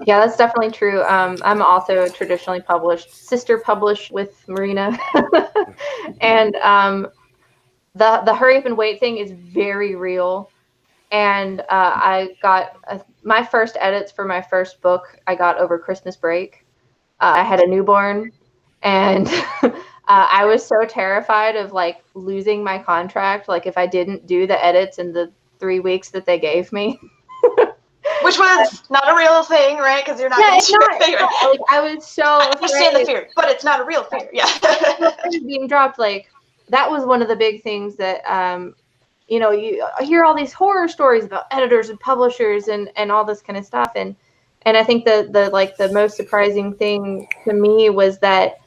Yeah, that's definitely true. I'm also traditionally sister published with Marina. And the hurry up and wait thing is very real. And I got my first edits for my first book I got over Christmas break. I had a newborn, and I was so terrified of like losing my contract, like if I didn't do the edits in the 3 weeks that they gave me. Which was not a real thing, right? Because you're not Yeah, going it's to not. Like, I was so I understand the fear, but it's not a real fear. Yeah. Being dropped, like that was one of the big things that you hear all these horror stories about editors and publishers and all this kind of stuff, and I think the most surprising thing to me was that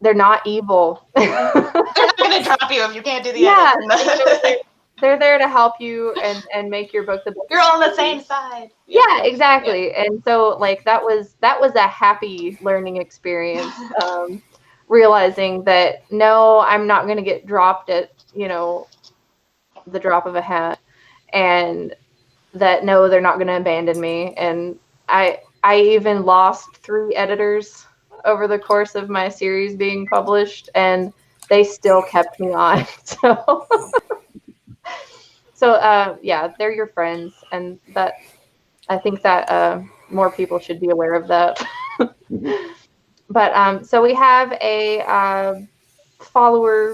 they're not evil. They're not going to drop you if you can't do the edit. They're there to help you and make your book the best. You're all on the same side. Yeah, exactly. Yeah. And so like that was a happy learning experience. Realizing that no, I'm not going to get dropped at the drop of a hat, and that no, they're not going to abandon me. And I even lost 3 editors over the course of my series being published, and they still kept me on. So yeah, they're your friends, and that I think that more people should be aware of that. But so we have a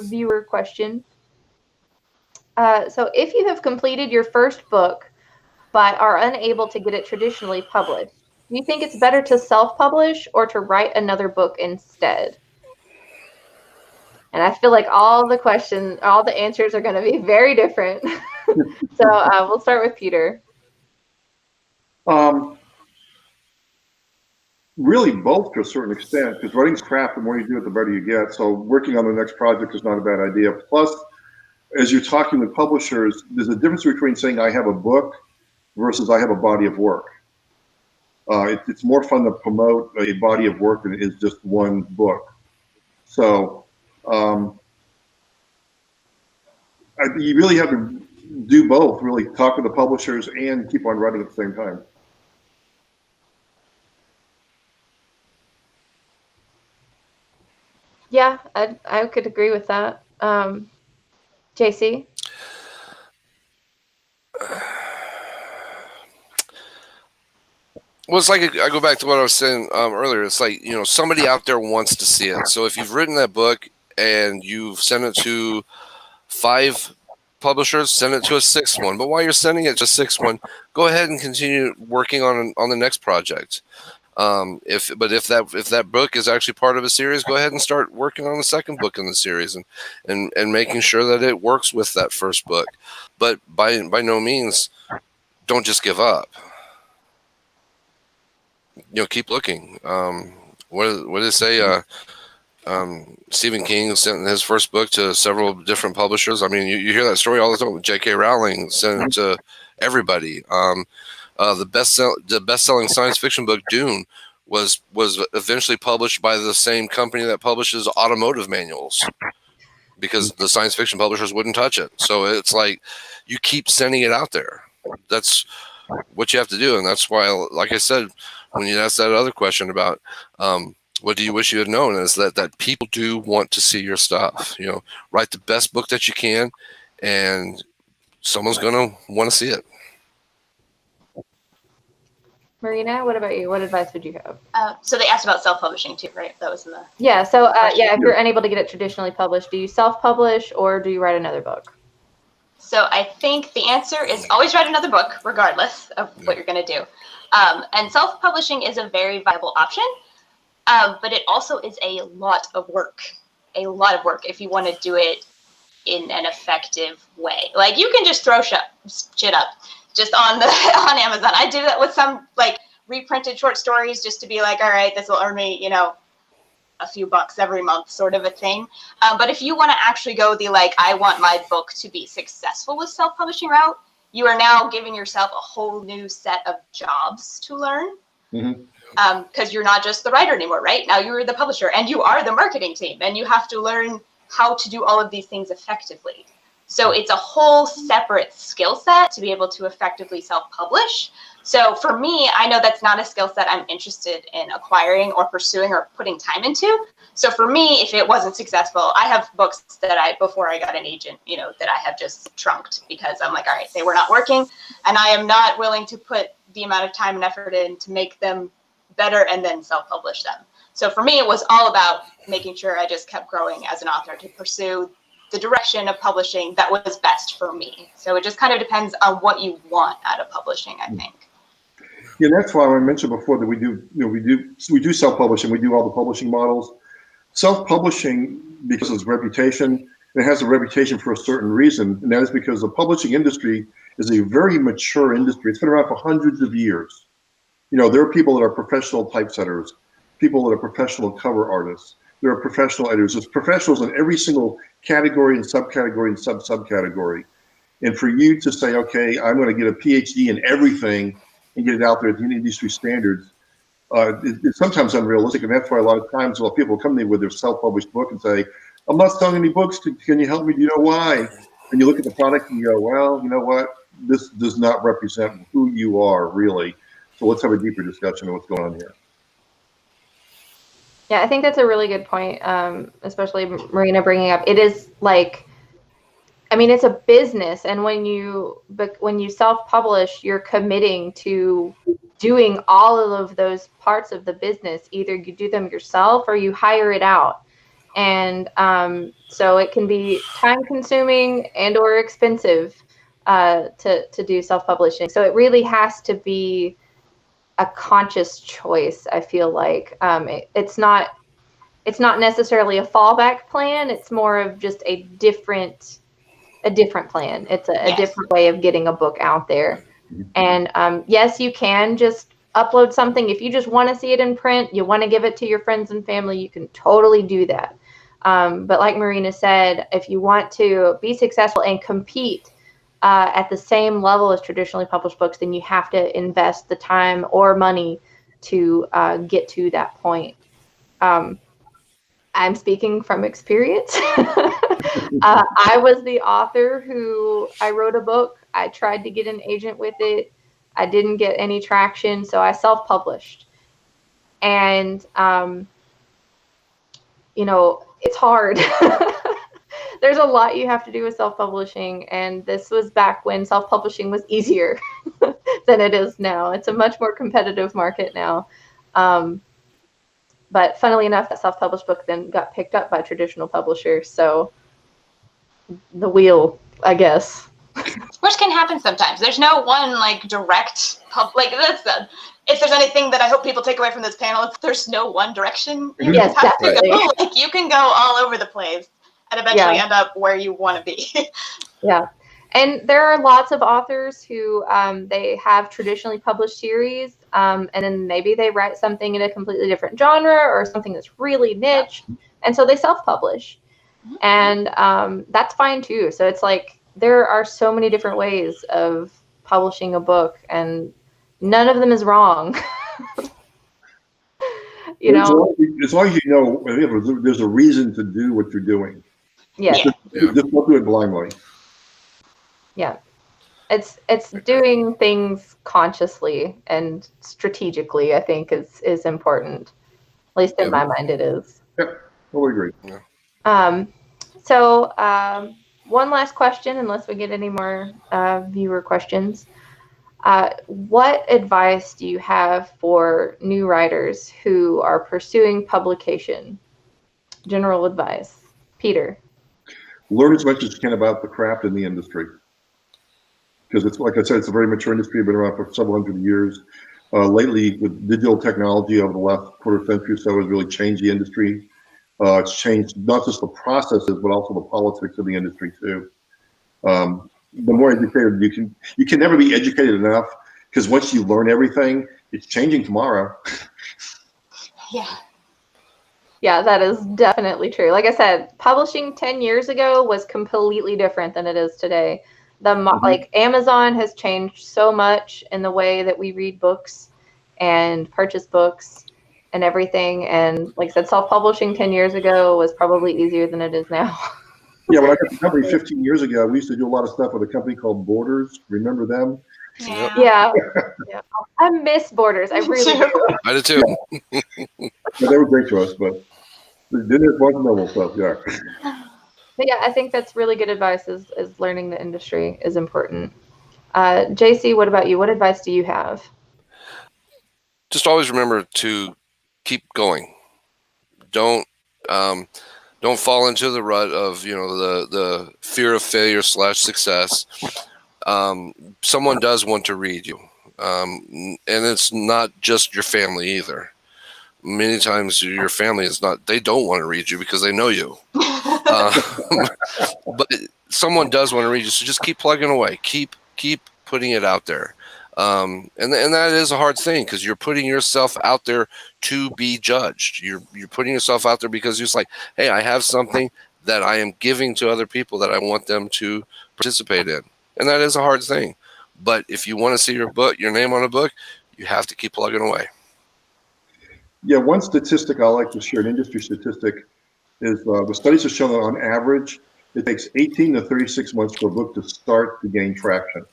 viewer question. So if you have completed your first book but are unable to get it traditionally published, do you think it's better to self-publish or to write another book instead? And I feel like all the answers are going to be very different. So we'll start with Peter. Really both to a certain extent, because writing's craft, the more you do it, the better you get. So working on the next project is not a bad idea. Plus, as you're talking with publishers, there's a difference between saying I have a book versus I have a body of work. It's more fun to promote a body of work than it is just one book. So you really have to do both, really talk to the publishers and keep on writing at the same time. Yeah, I could agree with that. JC? Well, it's like I go back to what I was saying earlier. It's like, somebody out there wants to see it. So if you've written that book and you've sent it to 5 publishers, send it to a 6th one. But while you're sending it to a 6th one, go ahead and continue working on the next project. If that book is actually part of a series, go ahead and start working on the 2nd book in the series and making sure that it works with that 1st book. But by no means, don't just give up. Keep looking. What did it say? Stephen King sent his 1st book to several different publishers. I mean, you hear that story all the time. J.K. Rowling sent it to everybody. The best-selling science fiction book, Dune, was eventually published by the same company that publishes automotive manuals, because the science fiction publishers wouldn't touch it. So it's like you keep sending it out there. That's what you have to do, and that's why, like I said, when you asked that other question about what do you wish you had known, is that people do want to see your stuff. Write the best book that you can, and someone's going to want to see it. Marina, what about you? What advice would you have? So they asked about self-publishing too, right? That was in the... Yeah, so if you're unable to get it traditionally published, do you self-publish or do you write another book? So I think the answer is always write another book, regardless of what you're going to do. And self-publishing is a very viable option, but it also is a lot of work. A lot of work if you want to do it in an effective way. Like, you can just throw shit up just on Amazon. I do that with some reprinted short stories just to be like, all right, this will earn me, a few bucks every month sort of a thing. But if you want to actually go I want my book to be successful with self-publishing route, you are now giving yourself a whole new set of jobs to learn. Because you're not just the writer anymore, right? Now you're the publisher and you are the marketing team, and you have to learn how to do all of these things effectively. So it's a whole separate skill set to be able to effectively self-publish. So for me, I know that's not a skill set I'm interested in acquiring or pursuing or putting time into. So for me, if it wasn't successful, I have books that before I got an agent, that I have just trunked because I'm like, all right, they were not working, and I am not willing to put the amount of time and effort in to make them better and then self-publish them. So for me, it was all about making sure I just kept growing as an author to pursue the direction of publishing that was best for me. So it just kind of depends on what you want out of publishing, I think. Yeah, that's why I mentioned before that we do self-publishing. We do all the publishing models. Self-publishing, because of its reputation, it has a reputation for a certain reason, and that is because the publishing industry is a very mature industry. It's been around for hundreds of years. There are people that are professional typesetters, people that are professional cover artists. There are professional editors. There's professionals in every single category and subcategory and subcategory. And for you to say, okay, I'm going to get a PhD in everything and get it out there at the industry standards, it's sometimes unrealistic. And that's why a lot of times, people come to me with their self-published book and say, I'm not selling any books. Can you help me? Do you know why? And you look at the product and you go, well, you know what? This does not represent who you are, really. So let's have a deeper discussion of what's going on here. Yeah, I think that's a really good point, especially Marina bringing up. It is it's a business, and when you self-publish, you're committing to doing all of those parts of the business. Either you do them yourself or you hire it out, and so it can be time-consuming and or expensive to do self-publishing. So it really has to be a conscious choice. I feel like it's not it's not necessarily a fallback plan. It's more of just a different plan. It's a different way of getting a book out there. And yes, you can just upload something. If you just want to see it in print, you want to give it to your friends and family, you can totally do that. But like Marina said, if you want to be successful and compete at the same level as traditionally published books, then you have to invest the time or money to get to that point. I'm speaking from experience. I was the author I wrote a book. I tried to get an agent with it. I didn't get any traction, so I self-published. And, it's hard. There's a lot you have to do with self-publishing, and this was back when self-publishing was easier than it is now. It's a much more competitive market now. But funnily enough, that self-published book then got picked up by traditional publishers. So the wheel, I guess. Which can happen sometimes. There's no one direct if there's anything that I hope people take away from this panel, if there's no one direction you yes, have definitely. to go. You can go all over the place and eventually end up where you want to be. Yeah. And there are lots of authors who they have traditionally published series, and then maybe they write something in a completely different genre or something that's really niche, and so they self-publish. And that's fine too. So it's there are so many different ways of publishing a book, and none of them is wrong. As long as you know there's a reason to do what you're doing. Yes. Just don't do it blindly. Yeah. It's doing things consciously and strategically, I think is important. At least in my mind it is. Yep, totally agree. Yeah. So one last question, unless we get any more viewer questions. What advice do you have for new writers who are pursuing publication? General advice. Peter. Learn as much as you can about the craft in the industry. Because it's, like I said, it's a very mature industry, been around for several hundred years. Lately, with digital technology over the last quarter century or so, has really changed the industry. It's changed not just the processes, but also the politics of the industry too. The more educated you can never be educated enough, because once you learn everything, it's changing tomorrow. Yeah, that is definitely true. Like I said, publishing 10 years ago was completely different than it is today. Amazon has changed so much in the way that we read books and purchase books and everything. And like I said, self-publishing 10 years ago was probably easier than it is now. Yeah, when I got the company 15 years ago, we used to do a lot of stuff with a company called Borders. Remember them? Yeah. I miss Borders. I really do. I do too. Yeah, they were great to us, but they did normal stuff, yeah. But yeah, I think that's really good advice is learning the industry is important. JC, what about you? What advice do you have? Just always remember to keep going. Don't fall into the rut of the fear of failure / success. Someone does want to read you, and it's not just your family either. Many times your family they don't want to read you because they know you. But someone does want to read you, so just keep plugging away. Keep putting it out there. And that is a hard thing because you're putting yourself out there to be judged. You're putting yourself out there because you're just like, hey, I have something that I am giving to other people that I want them to participate in. And that is a hard thing. But if you want to see your name on a book, you have to keep plugging away. Yeah, one statistic I like to share, an industry statistic, is the studies have shown that on average, it takes 18 to 36 months for a book to start to gain traction.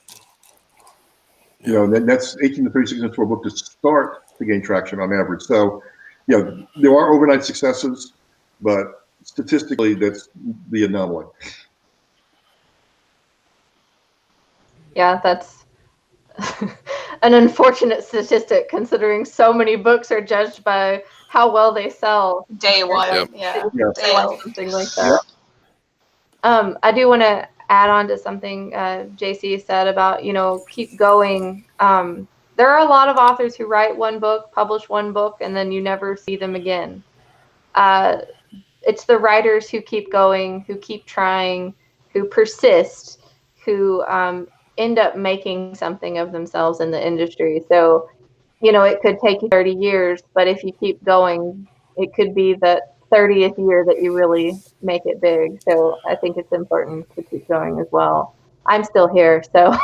That's 18 to 36 months for a book to start to gain traction on average. So, there are overnight successes, but statistically, that's the anomaly. Yeah, that's an unfortunate statistic considering so many books are judged by how well they sell. Day one, Day one, something like that. I do want to add on to something JC said about, keep going. There are a lot of authors who write one book, publish one book, and then you never see them again. it's the writers who keep going, who keep trying, who persist, who end up making something of themselves in the industry. So, it could take you 30 years, but if you keep going, it could be the 30th year that you really make it big. So I think it's important to keep going as well. I'm still here, so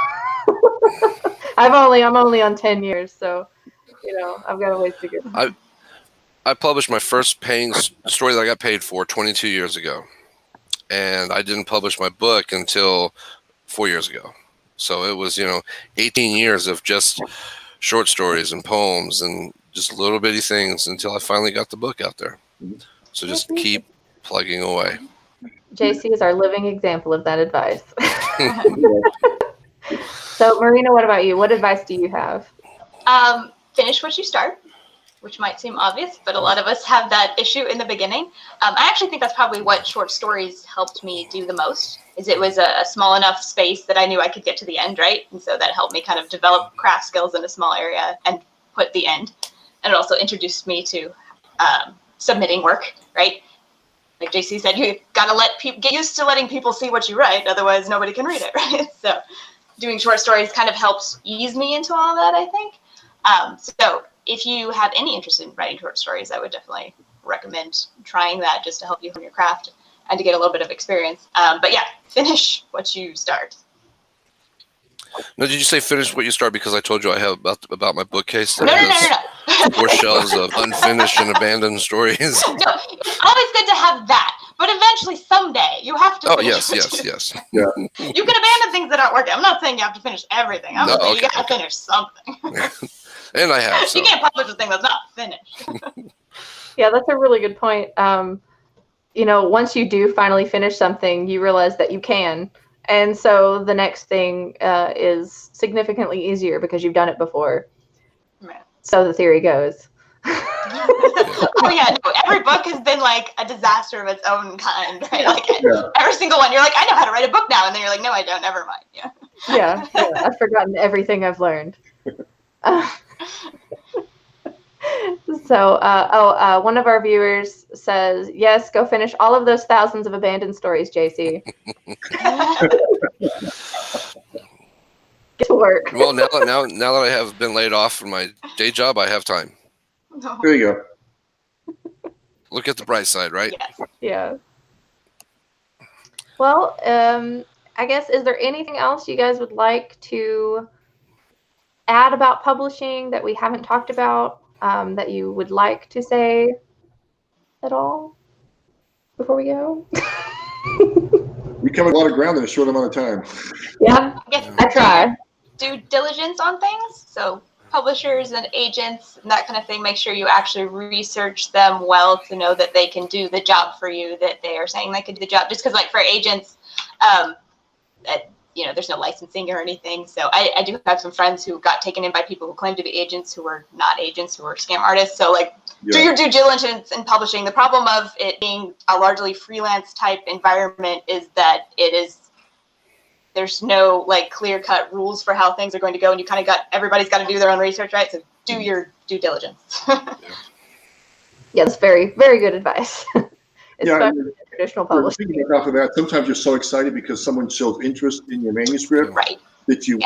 I'm only on 10 years, so I've got a ways to go. I published my first paying story that I got paid for 22 years ago, and I didn't publish my book until 4 years ago. So it was 18 years of just short stories and poems and just little bitty things until I finally got the book out there. So just keep plugging away. JC is our living example of that advice. So Marina, what about you? What advice do you have? Finish what you start, which might seem obvious, but a lot of us have that issue in the beginning. I actually think that's probably what short stories helped me do the most, is it was a small enough space that I knew I could get to the end, right? And so that helped me kind of develop craft skills in a small area and put the end. And it also introduced me to submitting work, right? Like JC said, you got to get used to letting people see what you write, otherwise nobody can read it, right? So doing short stories kind of helps ease me into all that, I think. So if you have any interest in writing short stories, I would definitely recommend trying that just to help you hone your craft and to get a little bit of experience. But yeah, finish what you start. Now, did you say finish what you start because I told you I have about my bookcase that No. has 4 shelves of unfinished and abandoned stories? No, it's always good to have that. But eventually, someday, you have to finish. Yes. Yeah. You can abandon things that aren't working. I'm not saying you have to finish everything. I'm saying you got to finish something. And I have. So. You can't publish a thing that's not finished. Yeah, that's a really good point. Once you do finally finish something, you realize that you can. And so the next thing is significantly easier because you've done it before. Right. So the theory goes. Oh yeah, no, every book has been like a disaster of its own kind, right? Like every single one, you're like, I know how to write a book now, and then you're like, no, I don't. Never mind. Yeah, I've forgotten everything I've learned. So, one of our viewers says, yes, go finish all of those thousands of abandoned stories, JC. Get to work. Well, now that I have been laid off from my day job, I have time. There you go. Look at the bright side, right? Yes. Yeah. Well, I guess, is there anything else you guys would like to add about publishing that we haven't talked about, that you would like to say at all before we go? We covered a lot of ground in a short amount of time. Yeah, I try. Due diligence on things. So publishers and agents and that kind of thing, make sure you actually research them well to know that they can do the job for you, that they are saying they can do the job. Just because like for agents, there's no licensing or anything. So I do have some friends who got taken in by people who claim to be agents who were not agents, who were scam artists. So do your due diligence in publishing. The problem of it being a largely freelance type environment is that there's no clear cut rules for how things are going to go. And you kind of everybody's got to do their own research, right? So do your due diligence. Yeah, that's very, very good advice. Especially in traditional publishing. Speaking off of that, sometimes you're so excited because someone shows interest in your manuscript, right? That you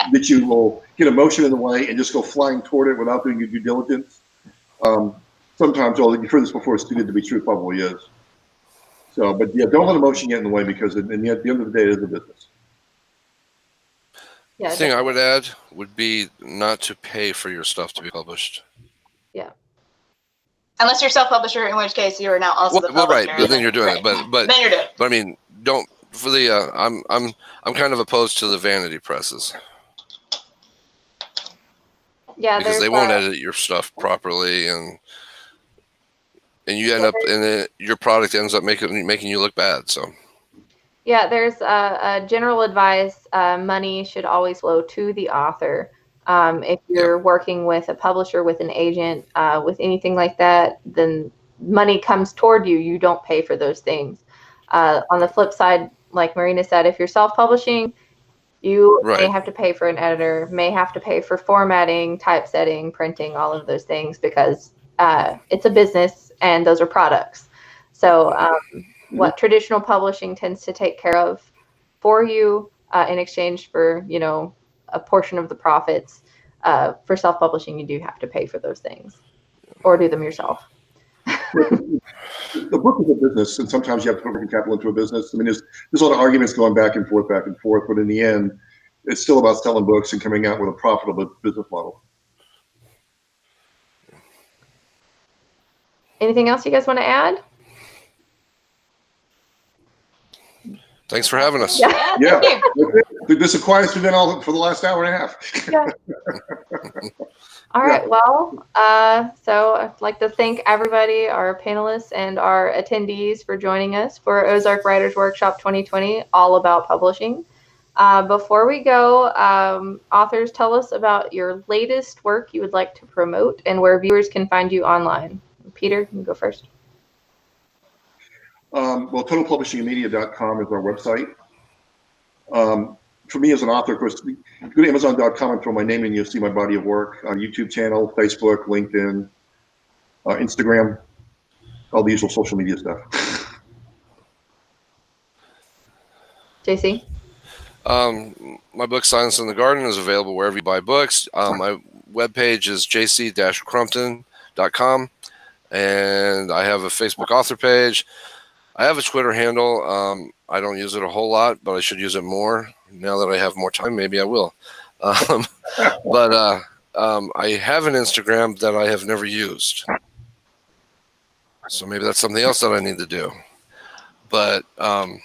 will get emotion in the way and just go flying toward it without doing your due diligence. Sometimes, you've heard this before, it's too good to be true, probably is. So, but yeah, don't let emotion get in the way because at the end of the day, it is a business. The thing I would add would be not to pay for your stuff to be published. Yeah. Unless you're self-publisher, in which case you are now also the publisher. Well, right, but then you're doing it. But then you're doing it. But I mean, don't for the. I'm kind of opposed to the vanity presses. Yeah, because they won't edit your stuff properly, and you end up, and your product ends up making you look bad. So. Yeah, there's a general advice. Money should always flow to the author. If you're working with a publisher, with an agent, with anything like that, then money comes toward you. You don't pay for those things. On the flip side, like Marina said, if you're self-publishing, you may have to pay for an editor, may have to pay for formatting, typesetting, printing, all of those things because it's a business and those are products. So what traditional publishing tends to take care of for you in exchange for, a portion of the profits, for self-publishing, you do have to pay for those things or do them yourself. The book is a business, and sometimes you have to put working capital into a business. I mean, there's a lot of arguments going back and forth, but in the end, it's still about selling books and coming out with a profitable business model. Anything else you guys want to add? Thanks for having us. Yeah. This is the quietest we've been for the last hour and a half. Yeah. All right. Well, so I'd like to thank everybody, our panelists and our attendees, for joining us for Ozark Writers Workshop 2020, all about publishing. Before we go, authors, tell us about your latest work you would like to promote and where viewers can find you online. Peter, you can go first. Well, totalpublishingmedia.com is our website. For me as an author, of course, go to Amazon.com and throw my name in, you'll see my body of work on YouTube channel, Facebook, LinkedIn, Instagram, all the usual social media stuff. JC? My book, Silence in the Garden, is available wherever you buy books. My webpage is jc-crumpton.com, and I have a Facebook author page. I have a Twitter handle. I don't use it a whole lot, but I should use it more. Now that I have more time, maybe I will. But I have an Instagram that I have never used. So maybe that's something else that I need to do. But I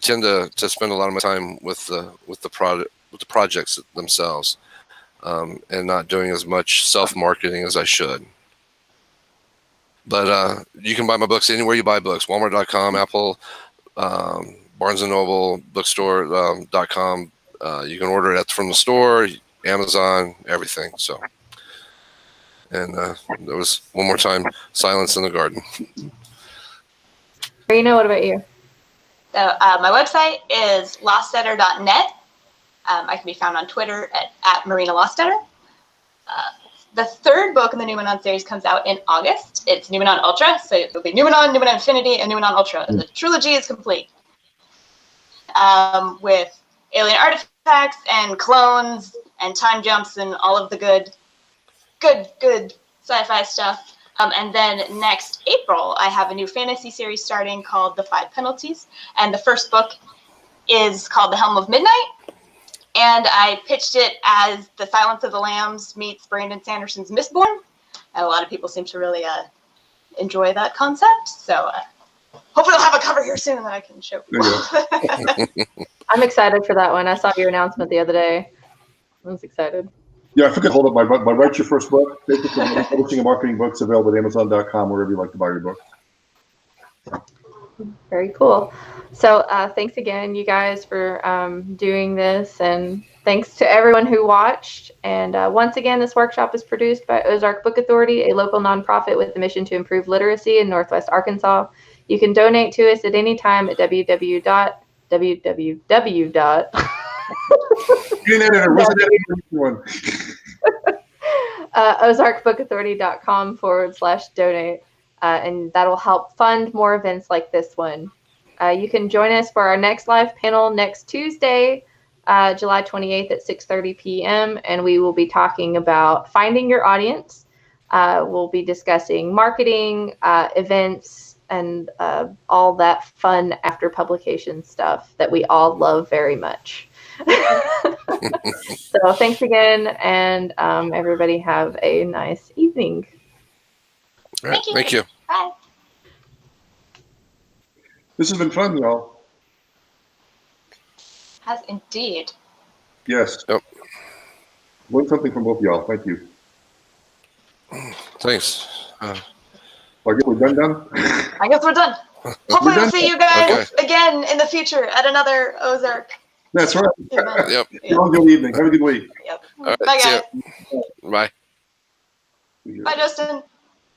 tend to spend a lot of my time with the projects themselves, and not doing as much self-marketing as I should. But you can buy my books anywhere you buy books: Walmart.com, Apple, Barnes & Noble, bookstore.com. You can order it from the store, Amazon, everything. So, and there was one more time, Silence in the Garden. Marina, what about you? So my website is lostetter.net. I can be found on Twitter at Marina Lostetter. The third book in the Numenon series comes out in August. It's Numenon Ultra, so it'll be Numenon, Numenon Infinity, and Numenon Ultra. And the trilogy is complete. With alien artifacts and clones and time jumps and all of the good sci-fi stuff. And then next April, I have a new fantasy series starting called The Five Penalties. And the first book is called The Helm of Midnight. And I pitched it as The Silence of the Lambs meets Brandon Sanderson's Mistborn. And a lot of people seem to really enjoy that concept. So hopefully I'll have a cover here soon that I can show people. I'm excited for that one. I saw your announcement the other day. I was excited. Yeah, I forget to hold up my Write Your First Book. Basically, publishing and marketing books available at Amazon.com, wherever you like to buy your books. Very cool. So thanks again, you guys, for doing this, and thanks to everyone who watched. And once again, this workshop is produced by Ozark Book Authority, a local nonprofit with the mission to improve literacy in Northwest Arkansas. You can donate to us at any time at www. ozarkbookauthority.com/donate, and that'll help fund more events like this one. You can join us for our next live panel next Tuesday, July 28th at 6:30 p.m., and we will be talking about finding your audience. We'll be discussing marketing, events, and all that fun after publication stuff that we all love very much. So thanks again, and everybody have a nice evening. All right, thank you. Bye. This has been fun, y'all. Has indeed. Yes. Yep. Learned something from both y'all. Thank you. Thanks. I guess we're done. I guess we're done. Hopefully we'll see you guys again in the future at another Ozark. That's right. event. Yep. Have a good evening. Have a good week. Yep. All right, Bye, see guys. ya. Bye. Bye, Justin.